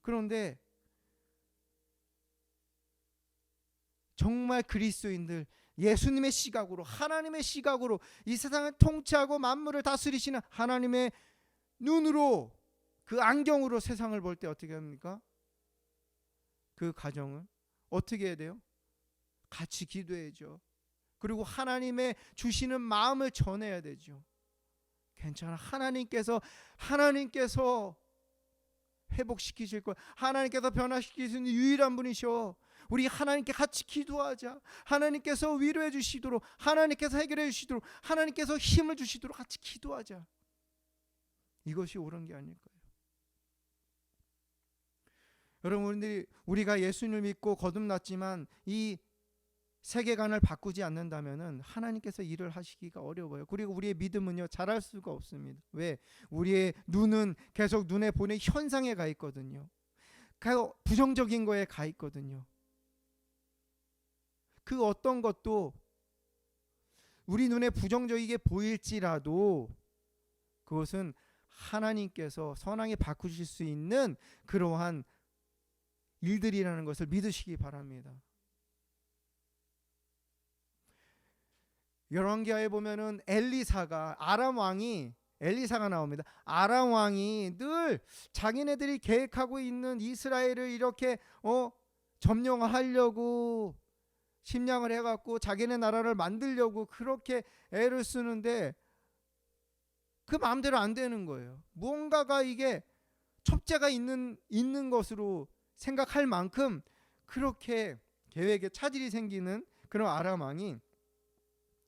그런데 정말 그리스도인들, 예수님의 시각으로, 하나님의 시각으로 이 세상을 통치하고 만물을 다스리시는 하나님의 눈으로, 그 안경으로 세상을 볼 때 어떻게 합니까? 그 가정은 어떻게 해야 돼요? 같이 기도해야죠. 그리고 하나님의 주시는 마음을 전해야 되죠. 괜찮아, 하나님께서 회복시키실 거야. 하나님께서 변화시킬 수 있는 유일한 분이셔. 우리 하나님께 같이 기도하자. 하나님께서 위로해 주시도록, 하나님께서 해결해 주시도록, 하나님께서 힘을 주시도록 같이 기도하자. 이것이 옳은 게 아닐까요? 여러분들이, 우리가 예수님을 믿고 거듭났지만 이 세계관을 바꾸지 않는다면은 하나님께서 일을 하시기가 어려워요. 그리고 우리의 믿음은요, 자랄 수가 없습니다. 왜? 우리의 눈은 계속 눈에 보는 현상에 가 있거든요. 부정적인 거에 가 있거든요. 그 어떤 것도 우리 눈에 부정적이게 보일지라도 그것은 하나님께서 선하게 바꾸실 수 있는 그러한 일들이라는 것을 믿으시기 바랍니다. 열왕기하에 보면은 엘리사가 나옵니다. 아람 왕이 늘 자기네들이 계획하고 있는 이스라엘을 이렇게 점령하려고 심량을 해갖고 자기네 나라를 만들려고 그렇게 애를 쓰는데 그 마음대로 안 되는 거예요. 무언가가 이게 첩재가 있는 것으로 생각할 만큼 그렇게 계획에 차질이 생기는 그런 아람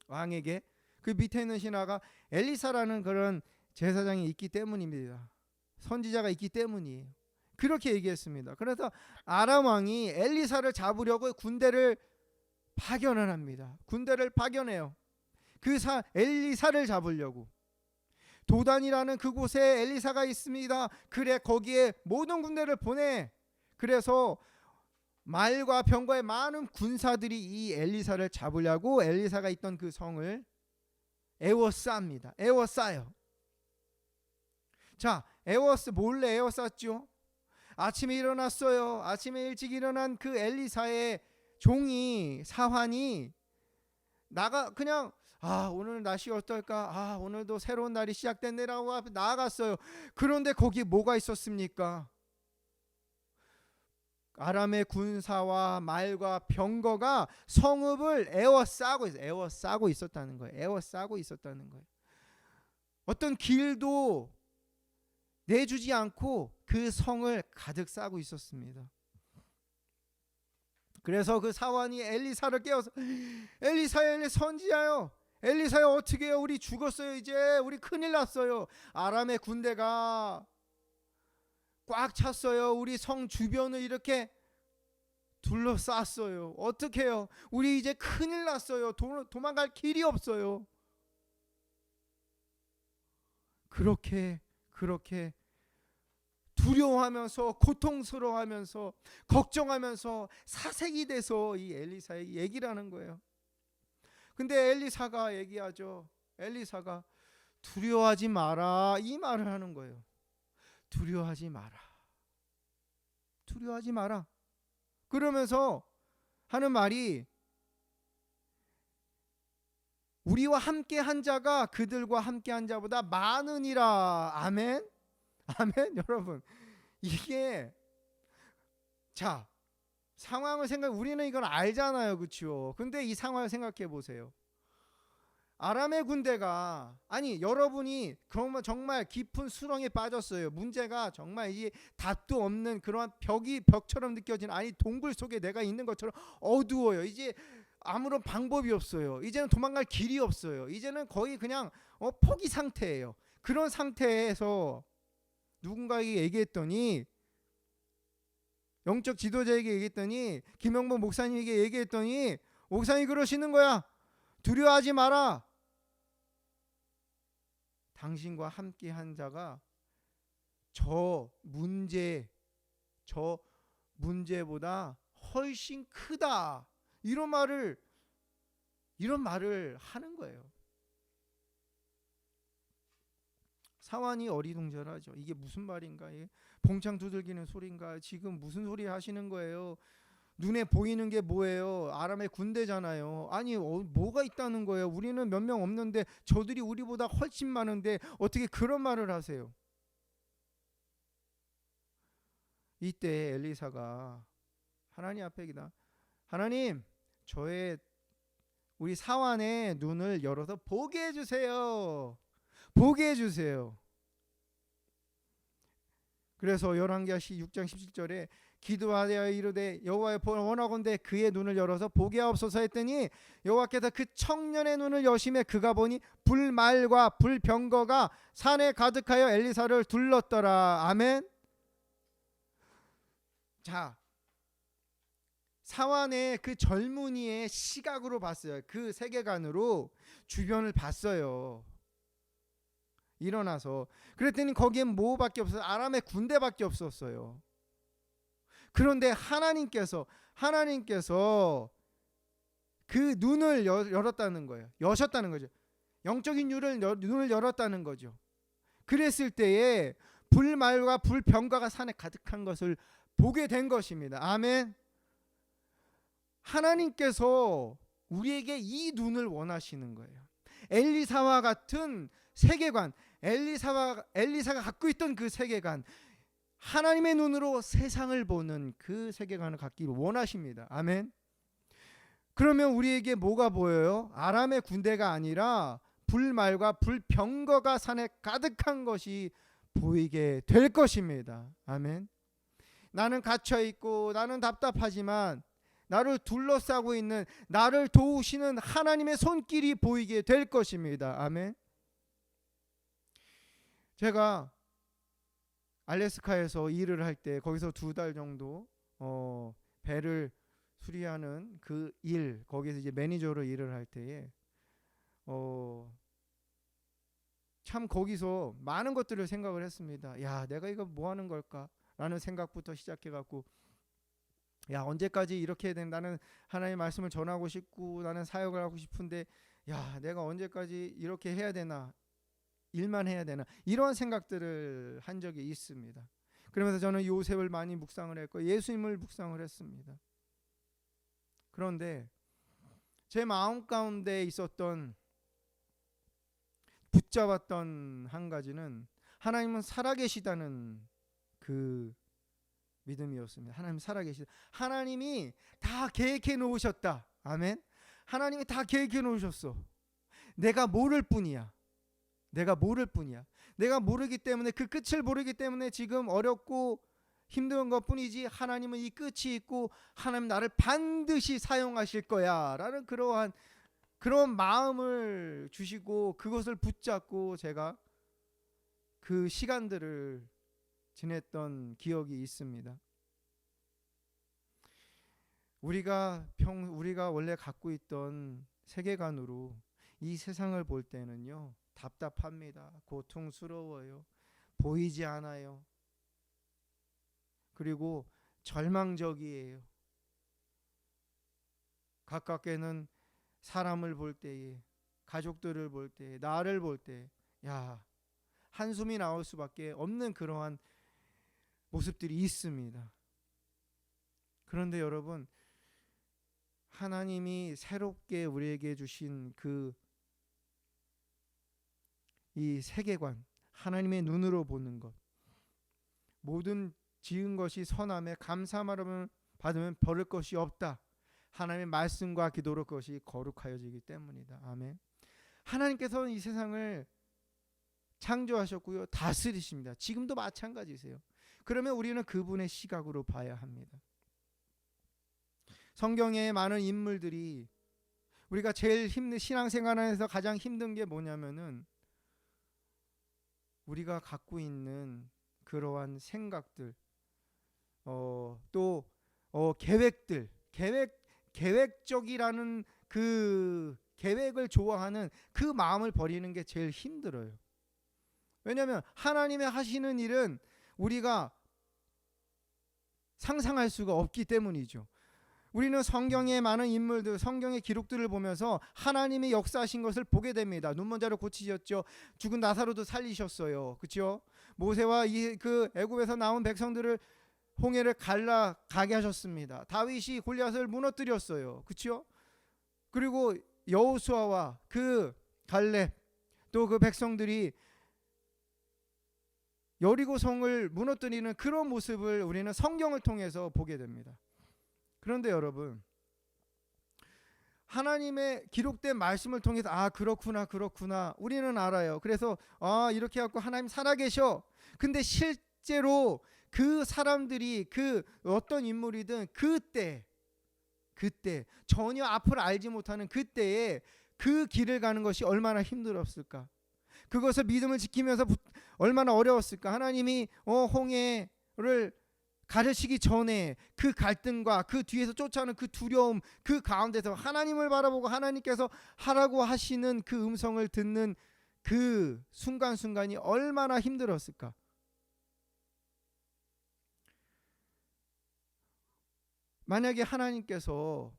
왕에게 그 밑에 있는 신하가 엘리사라는 그런 제사장이 있기 때문입니다. 선지자가 있기 때문이에요. 그렇게 얘기했습니다. 그래서 아람 왕이 엘리사를 잡으려고 군대를 파견을 합니다. 군대를 파견해요. 엘리사를 잡으려고. 도단이라는 그곳에 엘리사가 있습니다. 그래 거기에 모든 군대를 보내. 그래서 말과 병거의 많은 군사들이 이 엘리사를 잡으려고 엘리사가 있던 그 성을 에워쌉니다. 에워싸요. 자, 몰래 에워쌌죠. 아침에 일어났어요. 아침에 일찍 일어난 그 엘리사의 종이 사환이 그냥 오늘 날씨 어떨까? 오늘도 새로운 날이 시작됐네라고 앞에 나아갔어요. 그런데 거기 뭐가 있었습니까? 아람의 군사와 말과 병거가 성읍을 에워싸고 있었다는 거예요. 에워싸고 있었다는 거예요. 어떤 길도 내주지 않고 그 성을 가득 싸고 있었습니다. 그래서 그 사환이 엘리사를 깨워서 엘리사 선지자요. 엘리사요, 어떻게 해요? 우리 죽었어요. 이제 우리 큰일 났어요. 아람의 군대가 꽉 찼어요. 우리 성 주변을 이렇게 둘러쌌어요. 어떻게 해요? 우리 이제 큰일 났어요. 도망갈 길이 없어요. 그렇게 두려워하면서 고통스러워하면서 걱정하면서 사색이 돼서 이 엘리사에게 얘기를 하는 거예요. 근데 엘리사가 얘기하죠. 엘리사가 두려워하지 마라 이 말을 하는 거예요. 두려워하지 마라. 두려워하지 마라. 그러면서 하는 말이 우리와 함께 한 자가 그들과 함께 한 자보다 많으니라. 아멘. 아멘. 여러분, 이게 상황을 우리는 이걸 알잖아요. 그렇죠? 근데 이 상황을 생각해 보세요. 아람의 군대가 여러분이 그러면 정말 깊은 수렁에 빠졌어요. 문제가 정말 이 답도 없는 그러한 벽처럼 느껴지는 동굴 속에 내가 있는 것처럼 어두워요. 이제 아무런 방법이 없어요. 이제는 도망갈 길이 없어요. 이제는 거의 그냥 포기 상태예요. 그런 상태에서 누군가에게 얘기했더니, 영적 지도자에게 얘기했더니, 김영복 목사님에게 얘기했더니 목사님이 그러시는 거야. 두려워하지 마라. 당신과 함께 한 자가 저 문제보다 훨씬 크다. 이런 말을 하는 거예요. 사환이 어리둥절하죠. 이게 무슨 말인가? 봉창 두들기는 소리인가? 지금 무슨 소리 하시는 거예요? 눈에 보이는 게 뭐예요? 아람의 군대잖아요. 뭐가 있다는 거예요? 우리는 몇 명 없는데 저들이 우리보다 훨씬 많은데 어떻게 그런 말을 하세요? 이때 엘리사가 하나님 앞에 하나님, 우리 사환의 눈을 열어서 보게 해주세요. 보게 해주세요. 그래서 열왕기하 6장 17절에 기도하여 이르되 여호와여 원하건대 그의 눈을 열어서 보게 하옵소서 했더니 여호와께서 그 청년의 눈을 여심해 그가 보니 불말과 불병거가 산에 가득하여 엘리사를 둘렀더라. 아멘. 사환의 그 젊은이의 시각으로 봤어요. 그 세계관으로 주변을 봤어요. 일어나서 그랬더니 거기엔 뭐밖에 없어요? 아람의 군대밖에 그 눈을 열었다는 거예요. 여셨다는 거죠. 영적인 눈을 열었다는 거죠. 그랬을 때에 불말과 불병거가 산에 가득한 것을 보게 된 것입니다. 아멘. 하나님께서 우리에게 이 눈을 원하시는 거예요. 엘리사와 같은 세계관, 엘리사가 갖고 있던 그 세계관, 하나님의 눈으로 세상을 보는 그 세계관을 갖기를 원하십니다. 아멘. 그러면 우리에게 뭐가 보여요? 아람의 군대가 아니라 불말과 불병거가 산에 가득한 것이 보이게 될 것입니다. 아멘. 나는 갇혀 있고 나는 답답하지만 나를 둘러싸고 있는, 나를 도우시는 하나님의 손길이 보이게 될 것입니다. 아멘. 제가 알래스카에서 일을 할 때 거기서 2달 정도 배를 수리하는 그 일, 거기서 이제 매니저로 일을 할 때에 참 거기서 많은 것들을 생각을 했습니다. 야, 내가 이거 뭐 하는 걸까? 라는 생각부터 시작해 갖고, 야, 언제까지 이렇게 해야 되나? 나는 하나님의 말씀을 전하고 싶고 나는 사역을 하고 싶은데, 야, 내가 언제까지 이렇게 해야 되나? 일만 해야 되나? 이런 생각들을 한 적이 있습니다. 그러면서 저는 요셉을 많이 묵상을 했고 예수님을 묵상을 했습니다. 그런데 제 마음 가운데 있었던, 붙잡았던 한 가지는 하나님은 살아계시다는 그 믿음이었습니다. 하나님 살아계시다. 하나님이 다 계획해 놓으셨다. 아멘. 하나님이 다 계획해 놓으셨어. 내가 모를 뿐이야. 내가 모르기 때문에, 그 끝을 모르기 때문에 지금 어렵고 힘든 것 뿐이지, 하나님은 이 끝이 있고 하나님 나를 반드시 사용하실 거야 라는 그런 마음을 주시고 그것을 붙잡고 제가 그 시간들을 지냈던 기억이 있습니다. 우리가 원래 갖고 있던 세계관으로 이 세상을 볼 때는요, 답답합니다. 고통스러워요. 보이지 않아요. 그리고 절망적이에요. 가깝게는 사람을 볼 때에, 가족들을 볼 때, 나를 볼 때, 야, 한숨이 나올 수밖에 없는 그러한 모습들이 있습니다. 그런데 여러분, 하나님이 새롭게 우리에게 주신 이 세계관, 하나님의 눈으로 보는 것, 모든 지은 것이 선함에 감사함을 받으면 버릴 것이 없다. 하나님의 말씀과 기도로 그것이 거룩하여지기 때문이다. 아멘. 하나님께서는 이 세상을 창조하셨고요, 다스리십니다. 지금도 마찬가지세요. 그러면 우리는 그분의 시각으로 봐야 합니다. 성경에 많은 인물들이, 우리가 제일 힘든 신앙생활 안에서 가장 힘든 게 뭐냐면은 우리가 갖고 있는 그러한 생각들, 또 계획적이라는 그 계획을 좋아하는 그 마음을 버리는 게 제일 힘들어요. 왜냐하면 하나님의 하시는 일은 우리가 상상할 수가 없기 때문이죠. 우리는 성경의 많은 인물들, 성경의 기록들을 보면서 하나님의 역사하신 것을 보게 됩니다. 눈먼 자를 고치셨죠. 죽은 나사로도 살리셨어요. 그렇죠? 모세와 그 애굽에서 나온 백성들을 홍해를 갈라 가게 하셨습니다. 다윗이 골리앗을 무너뜨렸어요. 그렇죠? 그리고 여호수아와 그 갈렙, 또 그 백성들이 여리고 성을 무너뜨리는 그런 모습을 우리는 성경을 통해서 보게 됩니다. 그런데 여러분, 하나님의 기록된 말씀을 통해서 그렇구나 우리는 알아요. 그래서 이렇게 해갖고 하나님 살아계셔. 근데 실제로 그 사람들이, 그 어떤 인물이든 그때 전혀 앞을 알지 못하는 그때에 그 길을 가는 것이 얼마나 힘들었을까. 그것을 믿음을 지키면서 얼마나 어려웠을까. 하나님이 홍해를 가르치기 전에 그 갈등과 그 뒤에서 쫓아오는 그 두려움, 그 가운데서 하나님을 바라보고 하나님께서 하라고 하시는 그 음성을 듣는 그 순간순간이 얼마나 힘들었을까. 만약에 하나님께서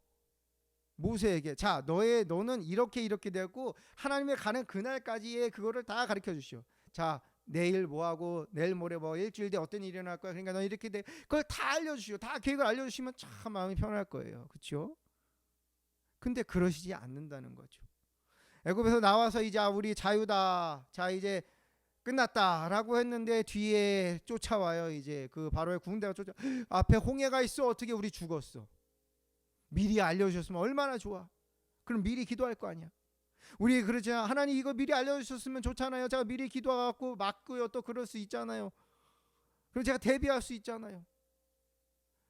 모세에게 자 너는 이렇게 되었고 하나님의 가는 그날까지의 그거를 다 가르쳐 주시오. 자 내일 뭐하고 내일 모레 뭐 일주일 뒤에 어떤 일이 일어날 거야. 그러니까 너 이렇게 돼. 그걸 다 알려주시오. 다 계획을 알려주시면 참 마음이 편할 거예요. 그렇죠? 근데 그러시지 않는다는 거죠. 애굽에서 나와서 이제 우리 자유다. 자 이제 끝났다라고 했는데 뒤에 쫓아와요. 이제 그 바로의 군대가 앞에 홍해가 있어. 어떻게 우리 죽었어. 미리 알려주셨으면 얼마나 좋아. 그럼 미리 기도할 거 아니야. 우리 그러지 하나님 이거 미리 알려주셨으면 좋잖아요. 제가 미리 기도하고 막고요. 또 그럴 수 있잖아요. 그럼 제가 대비할 수 있잖아요.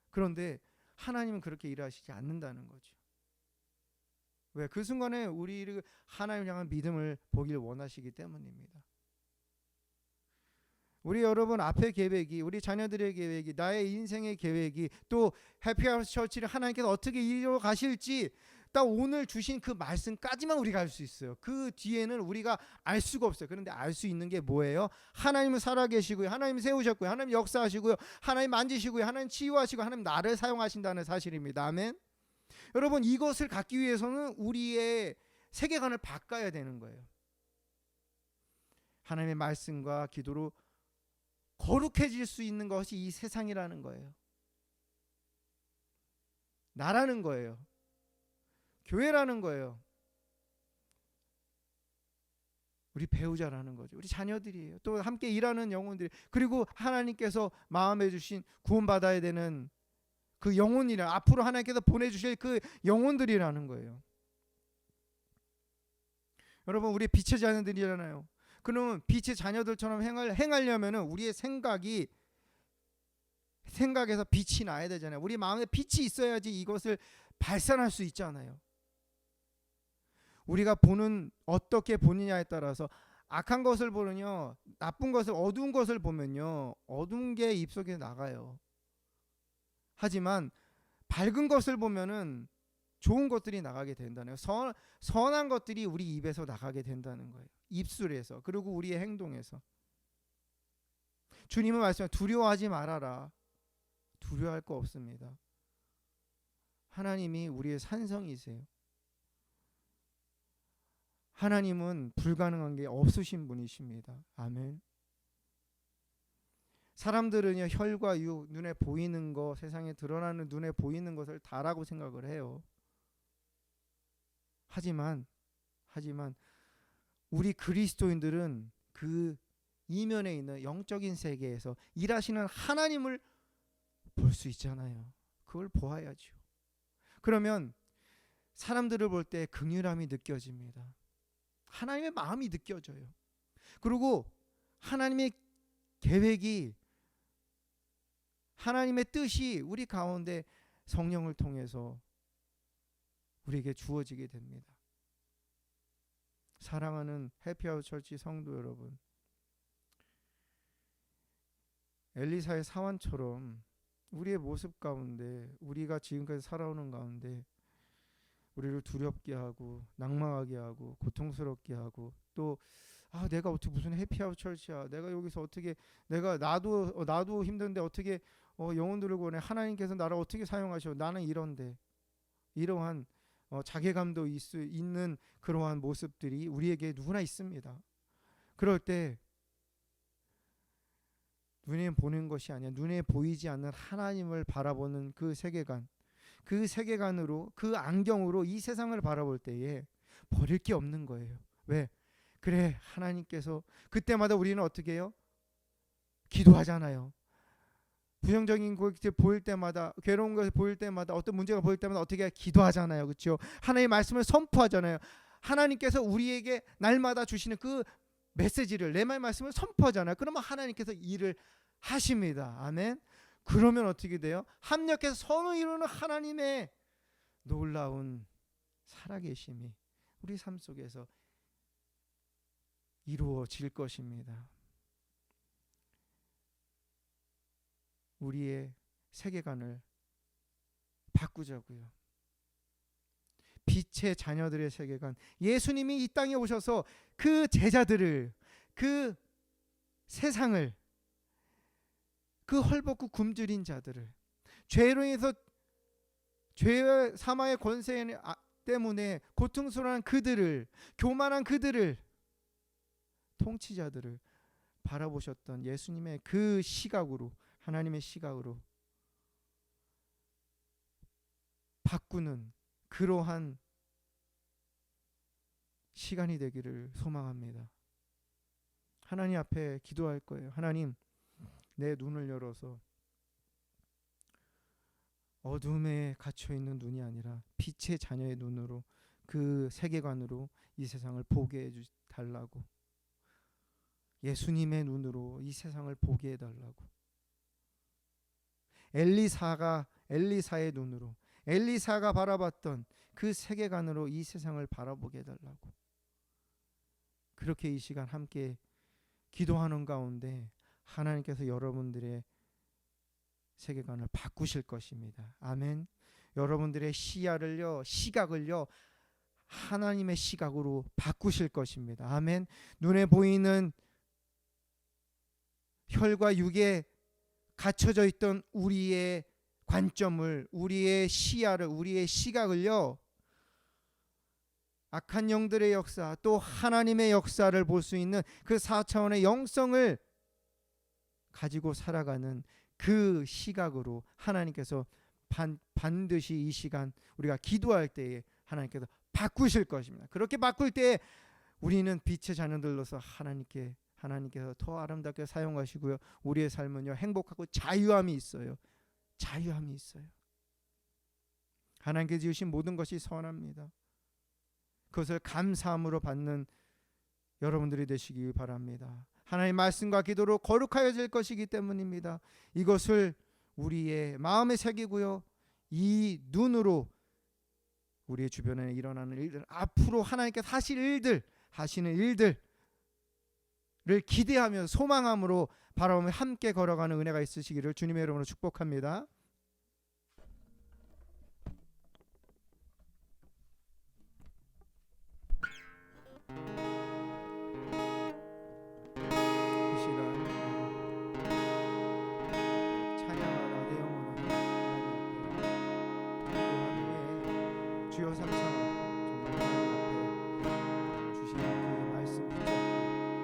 그런데 하나님은 그렇게 일하시지 않는다는 거죠. 왜? 그 순간에 우리를 하나님을 향한 믿음을 보길 원하시기 때문입니다. 우리 여러분 앞의 계획이 우리 자녀들의 계획이 나의 인생의 계획이 또 해피하우스 처치를 하나님께서 어떻게 이루어 가실지 딱 오늘 주신 그 말씀까지만 우리가 알 수 있어요. 그 뒤에는 우리가 알 수가 없어요. 그런데 알 수 있는 게 뭐예요? 하나님은 살아계시고요. 하나님 세우셨고요. 하나님 역사하시고요. 하나님 만지시고요. 하나님 치유하시고 하나님 나를 사용하신다는 사실입니다. 아멘. 여러분 이것을 갖기 위해서는 우리의 세계관을 바꿔야 되는 거예요. 하나님의 말씀과 기도로 거룩해질 수 있는 것이 이 세상이라는 거예요. 나라는 거예요. 교회라는 거예요. 우리 배우자라는 거죠. 우리 자녀들이에요. 또 함께 일하는 영혼들이 그리고 하나님께서 마음에 주신 구원받아야 되는 그 영혼이라 앞으로 하나님께서 보내주실 그 영혼들이라는 거예요. 여러분 우리 빛의 자녀들이잖아요. 그러면 빛의 자녀들처럼 행하려면은 우리의 생각에서 빛이 나야 되잖아요. 우리 마음에 빛이 있어야지 이것을 발산할 수 있잖아요. 우리가 어떻게 보느냐에 따라서 악한 것을 보느냐 나쁜 것을 어두운 것을 보면요 어두운 게 입속에 나가요. 하지만 밝은 것을 보면은 좋은 것들이 나가게 된다는 거예요. 선한 것들이 우리 입에서 나가게 된다는 거예요. 입술에서 그리고 우리의 행동에서. 주님은 말씀하시죠. 두려워하지 말아라. 두려워할 거 없습니다. 하나님이 우리의 산성이세요. 하나님은 불가능한 게 없으신 분이십니다. 아멘. 사람들은요 혈과 육 눈에 보이는 거 세상에 드러나는 눈에 보이는 것을 다라고 생각을 해요. 하지만 우리 그리스도인들은 그 이면에 있는 영적인 세계에서 일하시는 하나님을 볼 수 있잖아요. 그걸 보아야죠. 그러면 사람들을 볼 때 긍휼함이 느껴집니다. 하나님의 마음이 느껴져요. 그리고 하나님의 계획이 하나님의 뜻이 우리 가운데 성령을 통해서 우리에게 주어지게 됩니다. 사랑하는 해피하우스 처치 성도 여러분, 엘리사의 사환처럼 우리의 모습 가운데 우리가 지금까지 살아오는 가운데 우리를 두렵게 하고 낭망하게 하고 고통스럽게 하고 또 내가 어떻게 무슨 해피하우스 처치야 내가 여기서 어떻게 나도 힘든데 어떻게 영혼들을 구원해 하나님께서 나를 어떻게 사용하셔 나는 이런데 이러한 자괴감도 있는 그러한 모습들이 우리에게 누구나 있습니다. 그럴 때 눈에 보는 것이 아니라 눈에 보이지 않는 하나님을 바라보는 그 세계관으로 그 안경으로 이 세상을 바라볼 때에 버릴 게 없는 거예요. 왜? 그래 하나님께서 그때마다 우리는 어떻게 해요? 기도하잖아요. 부정적인 것이 보일 때마다 괴로운 것이 보일 때마다 어떤 문제가 보일 때마다 어떻게 해요? 기도하잖아요. 그렇죠? 하나님의 말씀을 선포하잖아요. 하나님께서 우리에게 날마다 주시는 그 메시지를 내 말씀을 선포하잖아요. 그러면 하나님께서 일을 하십니다. 아멘. 그러면 어떻게 돼요? 합력해서 선을 이루는 하나님의 놀라운 살아계심이 우리 삶 속에서 이루어질 것입니다. 우리의 세계관을 바꾸자고요. 빛의 자녀들의 세계관. 예수님이 이 땅에 오셔서 그 제자들을 그 세상을 그 헐벗고 굶주린 자들을 죄로 인해서 죄의 사망의 권세에 때문에 고통스러운 그들을, 교만한 그들을, 통치자들을 바라보셨던 예수님의 그 시각으로, 하나님의 시각으로 바꾸는 그러한 시간이 되기를 소망합니다. 하나님 앞에 기도할 거예요. 하나님, 내 눈을 열어서 어둠에 갇혀있는 눈이 아니라 빛의 자녀의 눈으로, 그 세계관으로 이 세상을 보게 해달라고, 예수님의 눈으로 이 세상을 보게 해달라고, 엘리사의 눈으로, 엘리사가 바라봤던 그 세계관으로 이 세상을 바라보게 해달라고, 그렇게 이 시간 함께 기도하는 가운데 하나님께서 여러분들의 세계관을 바꾸실 것입니다. 아멘. 여러분들의 시야를요, 시각을요, 하나님의 시각으로 바꾸실 것입니다. 아멘. 눈에 보이는 혈과 육에 갇혀져 있던 우리의 관점을, 우리의 시야를, 우리의 시각을요, 악한 영들의 역사, 또 하나님의 역사를 볼 수 있는 그 4차원의 영성을 가지고 살아가는 그 시각으로 하나님께서 반드시 이 시간 우리가 기도할 때에 하나님께서 바꾸실 것입니다. 그렇게 바꿀 때에 우리는 빛의 자녀들로서 하나님께서 더 아름답게 사용하시고요, 우리의 삶은요, 행복하고 자유함이 있어요. 자유함이 있어요. 하나님께서 주신 모든 것이 선합니다. 그것을 감사함으로 받는 여러분들이 되시기 바랍니다. 하나님의 말씀과 기도로 거룩하여질 것이기 때문입니다. 이것을 우리의 마음에 새기고요, 이 눈으로 우리의 주변에 일어나는 일들, 앞으로 하나님께서 하시는 일들을 기대하며 소망함으로 바라보며 함께 걸어가는 은혜가 있으시기를 주님의 이름으로 축복합니다. 주여 삼창 정말 하나님 앞에 주신 그 말씀 붙잡고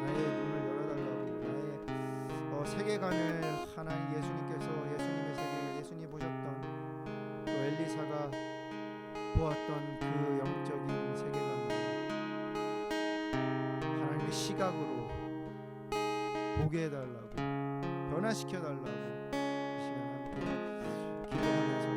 나의 눈을 열어달라고, 나의 세계관을 하나님 예수님의 세계, 예수님이 보셨던 또 엘리사가 보았던 그 영적인 세계관을 하나님의 시각으로 보게 해달라고, 변화시켜달라고 이 시간 함께 기도하면서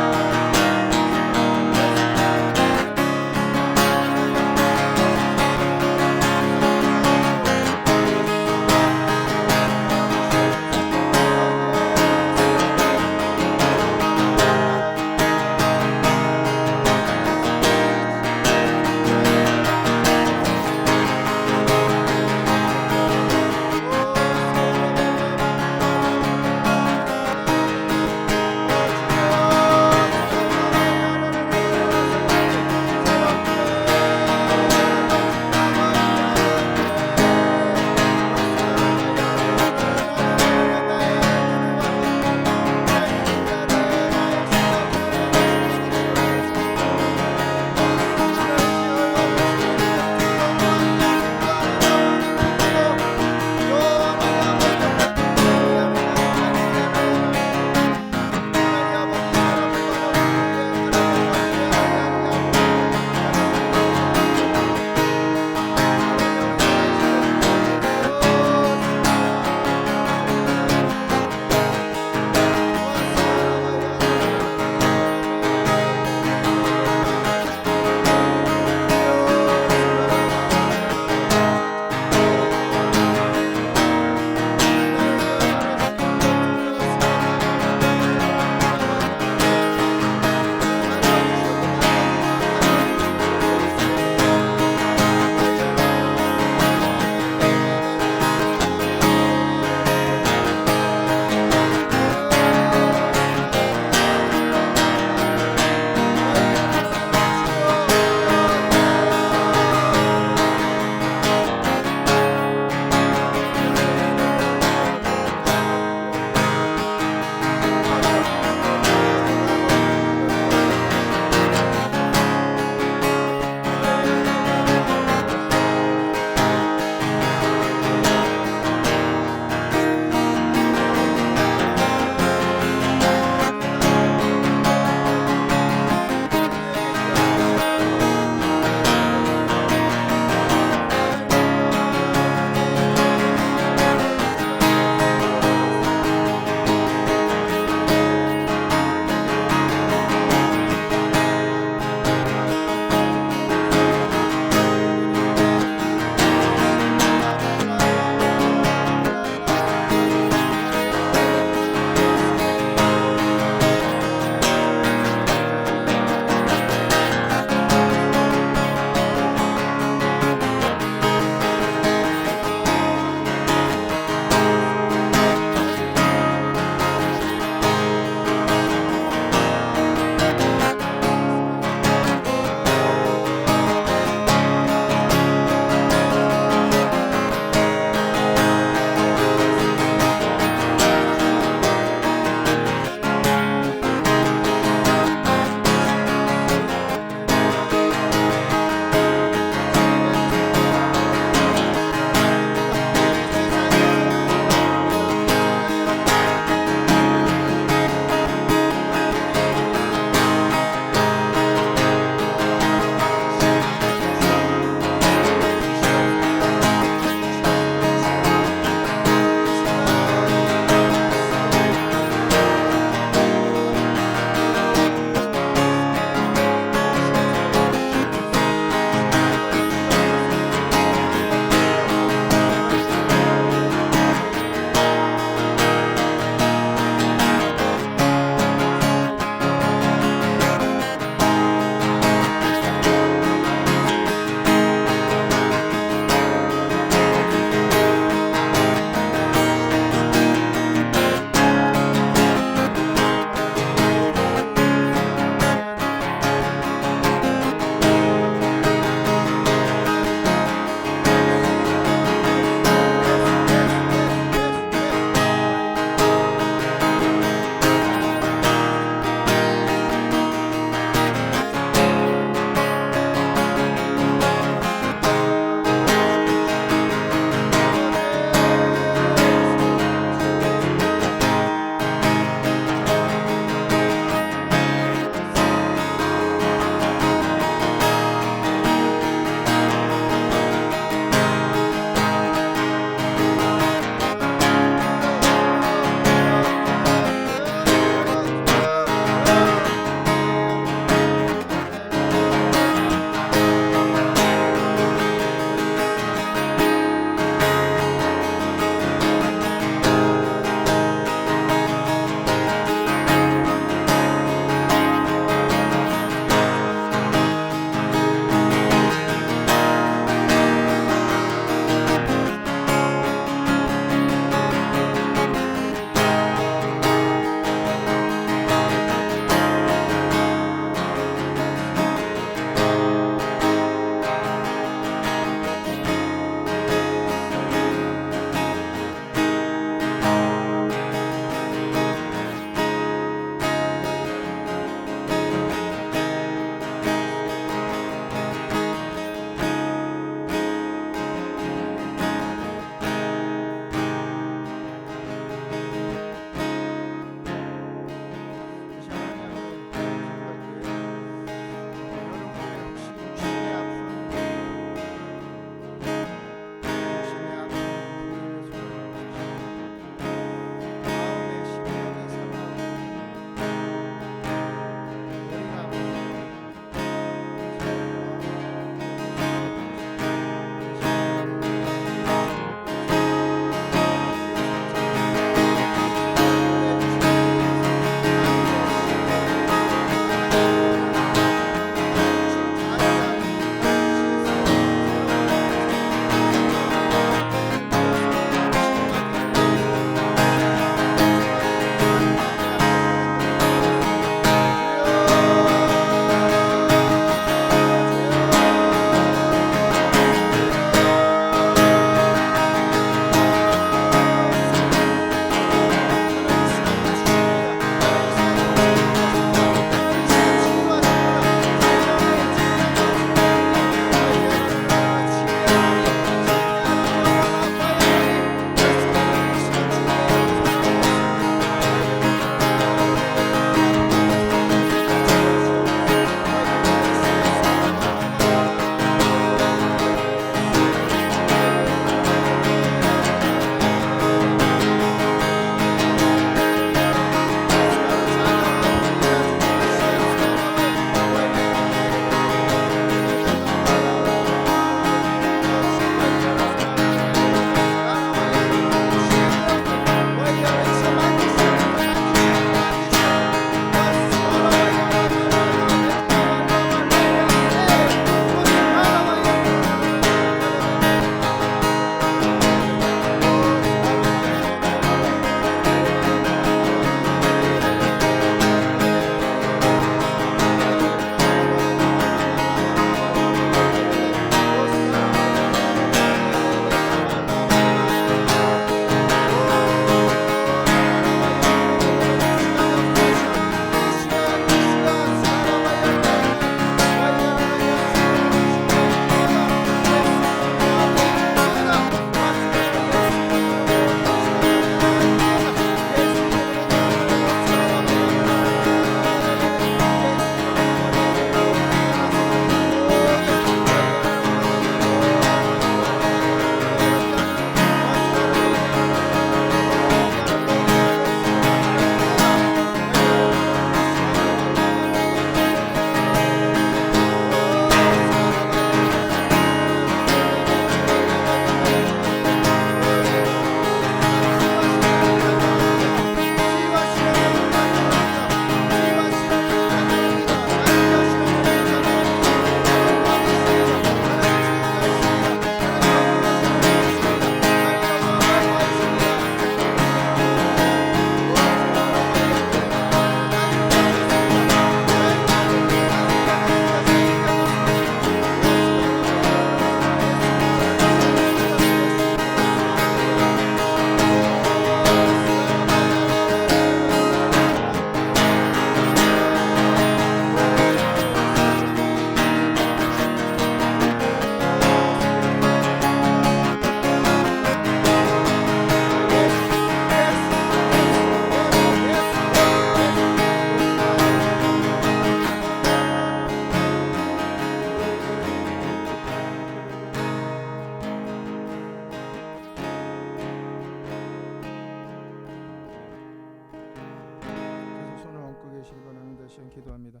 주시면 기도합니다.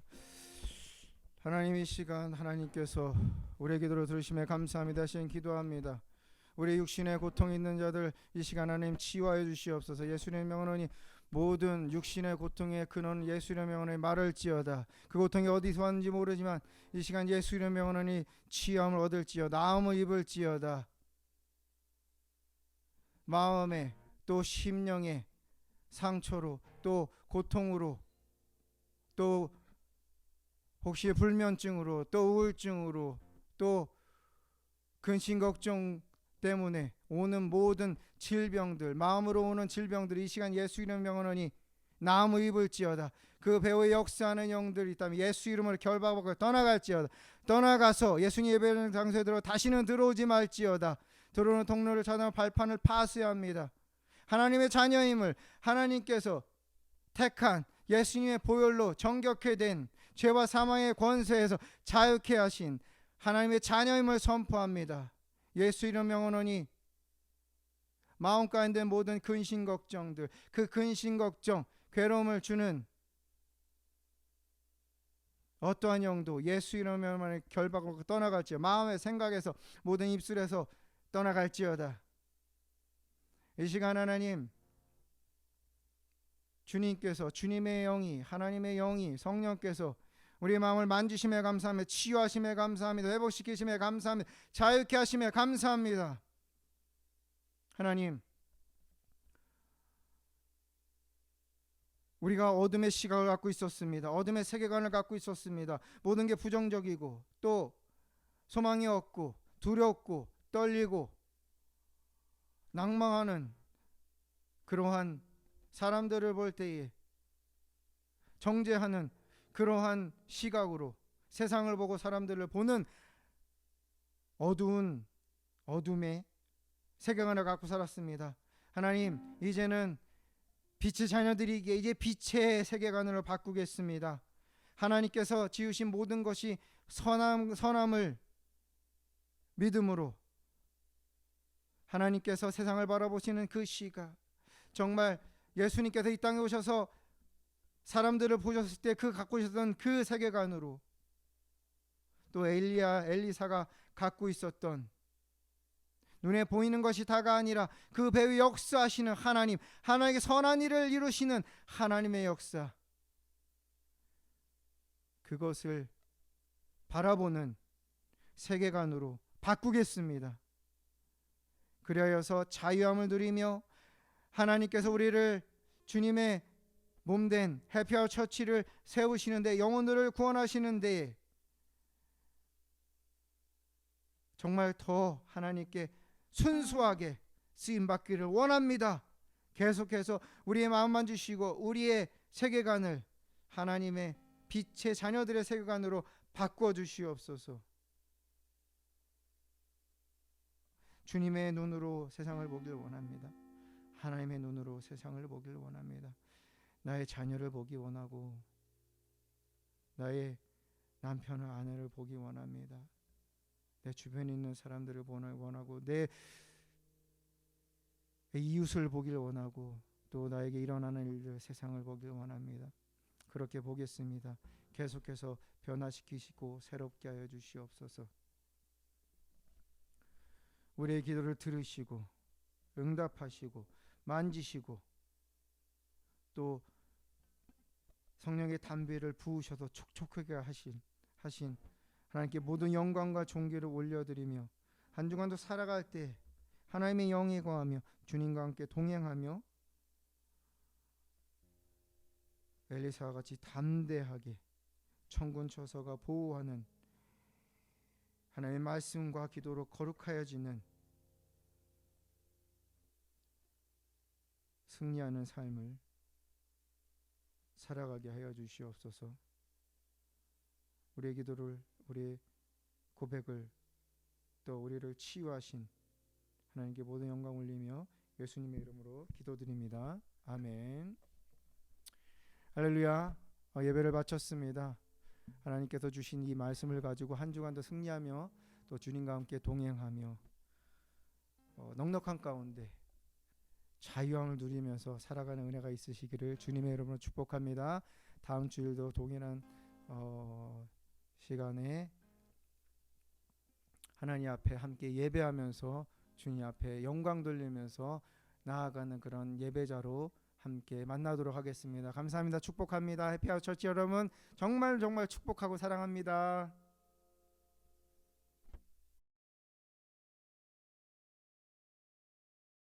하나님, 이 시간 하나님께서 우리의 기도를 들으심에 감사합니다. 시간 기도합니다. 우리 육신의 고통 있는 자들 이 시간 하나님 치유하여 주시옵소서. 예수님의 명언이 모든 육신의 고통의 근원 예수님의 명언에 말할지어다. 그 고통이 어디서 왔는지 모르지만 이 시간 예수님의 명언이 치유함을 얻을지어다. 나음을 입을지어다. 마음에 또 심령의 상처로 또 고통으로 또 혹시 불면증으로 또 우울증으로 또 근심 걱정 때문에 오는 모든 질병들, 마음으로 오는 질병들이 이 시간 예수 이름 명하노니 나무 입을지어다. 그 배후에 역사하는 영들이 있다면 예수 이름으로 결박하고 떠나갈지어다. 떠나가서 예수님 예배하는 장소에 들어 다시는 들어오지 말지어다. 들어오는 통로를 차단하고 발판을 파수해야 합니다. 하나님의 자녀임을 하나님께서 택한 예수님의 보혈로 정결케 된 죄와 사망의 권세에서 자유케 하신 하나님의 자녀임을 선포합니다. 예수 이름 명하노니 마음 가운데 모든 근심 걱정들, 그 근심 걱정, 괴로움을 주는 어떠한 영도 예수 이름 명하노니 결박하고 떠나갈지어다. 마음의 생각에서 모든 입술에서 떠나갈지어다. 이 시간 하나님, 주님께서 주님의 영이 하나님의 영이 성령께서 우리의 마음을 만지심에 감사합니다. 치유하심에 감사합니다. 회복시키심에 감사합니다. 자유케 하심에 감사합니다. 하나님, 우리가 어둠의 시각을 갖고 있었습니다. 어둠의 세계관을 갖고 있었습니다. 모든 게 부정적이고 또 소망이 없고 두렵고 떨리고 낭망하는 그러한 사람들을 볼 때에 정죄하는 그러한 시각으로 세상을 보고 사람들을 보는 어둠의 세계관을 갖고 살았습니다. 하나님, 이제는 빛의 자녀들이기에 이제 빛의 세계관으로 바꾸겠습니다. 하나님께서 지으신 모든 것이 선함을 믿음으로 하나님께서 세상을 바라보시는 그 시각, 정말 예수님께서 이 땅에 오셔서 사람들을 보셨을 때 그 갖고 있었던 그 세계관으로 또 엘리사가 갖고 있었던 눈에 보이는 것이 다가 아니라 그 배후 역사하시는 하나님, 하나님의 선한 일을 이루시는 하나님의 역사, 그것을 바라보는 세계관으로 바꾸겠습니다. 그리하여서 자유함을 누리며 하나님께서 우리를 주님의 몸된 해피아워 처치를 세우시는데, 영혼들을 구원하시는데 정말 더 하나님께 순수하게 쓰임받기를 원합니다. 계속해서 우리의 마음만 주시고 우리의 세계관을 하나님의 빛의 자녀들의 세계관으로 바꾸어 주시옵소서. 주님의 눈으로 세상을 보길 원합니다. 하나님의 눈으로 세상을 보길 원합니다. 나의 자녀를 보기 원하고 나의 남편을 아내를 보기 원합니다. 내 주변에 있는 사람들을 원하고 내 이웃을 보길 원하고 또 나에게 일어나는 일들 세상을 보길 원합니다. 그렇게 보겠습니다. 계속해서 변화시키시고 새롭게 하여 주시옵소서. 우리의 기도를 들으시고 응답하시고 만지시고 또 성령의 담비를 부으셔서 촉촉하게 하신 하나님께 모든 영광과 존귀를 올려드리며 한 주간도 살아갈 때 하나님의 영이 거하며 주님과 함께 동행하며 엘리사와 같이 담대하게 천군 천사가 보호하는 하나님의 말씀과 기도로 거룩하여지는 승리하는 삶을 살아가게 하여 주시옵소서. 우리의 기도를, 우리의 고백을, 또 우리를 치유하신 하나님께 모든 영광 올리며 예수님의 이름으로 기도드립니다. 아멘. 할렐루야. 예배를 마쳤습니다. 하나님께서 주신 이 말씀을 가지고 한 주간 더 승리하며 또 주님과 함께 동행하며 넉넉한 가운데 자유함을 누리면서 살아가는 은혜가 있으시기를 주님의 이름으로 축복합니다. 다음 주일도 동일한 시간에 하나님 앞에 함께 예배하면서 주님 앞에 영광 돌리면서 나아가는 그런 예배자로 함께 만나도록 하겠습니다. 감사합니다. 축복합니다. 해피아웃 처치 여러분, 정말 축복하고 사랑합니다.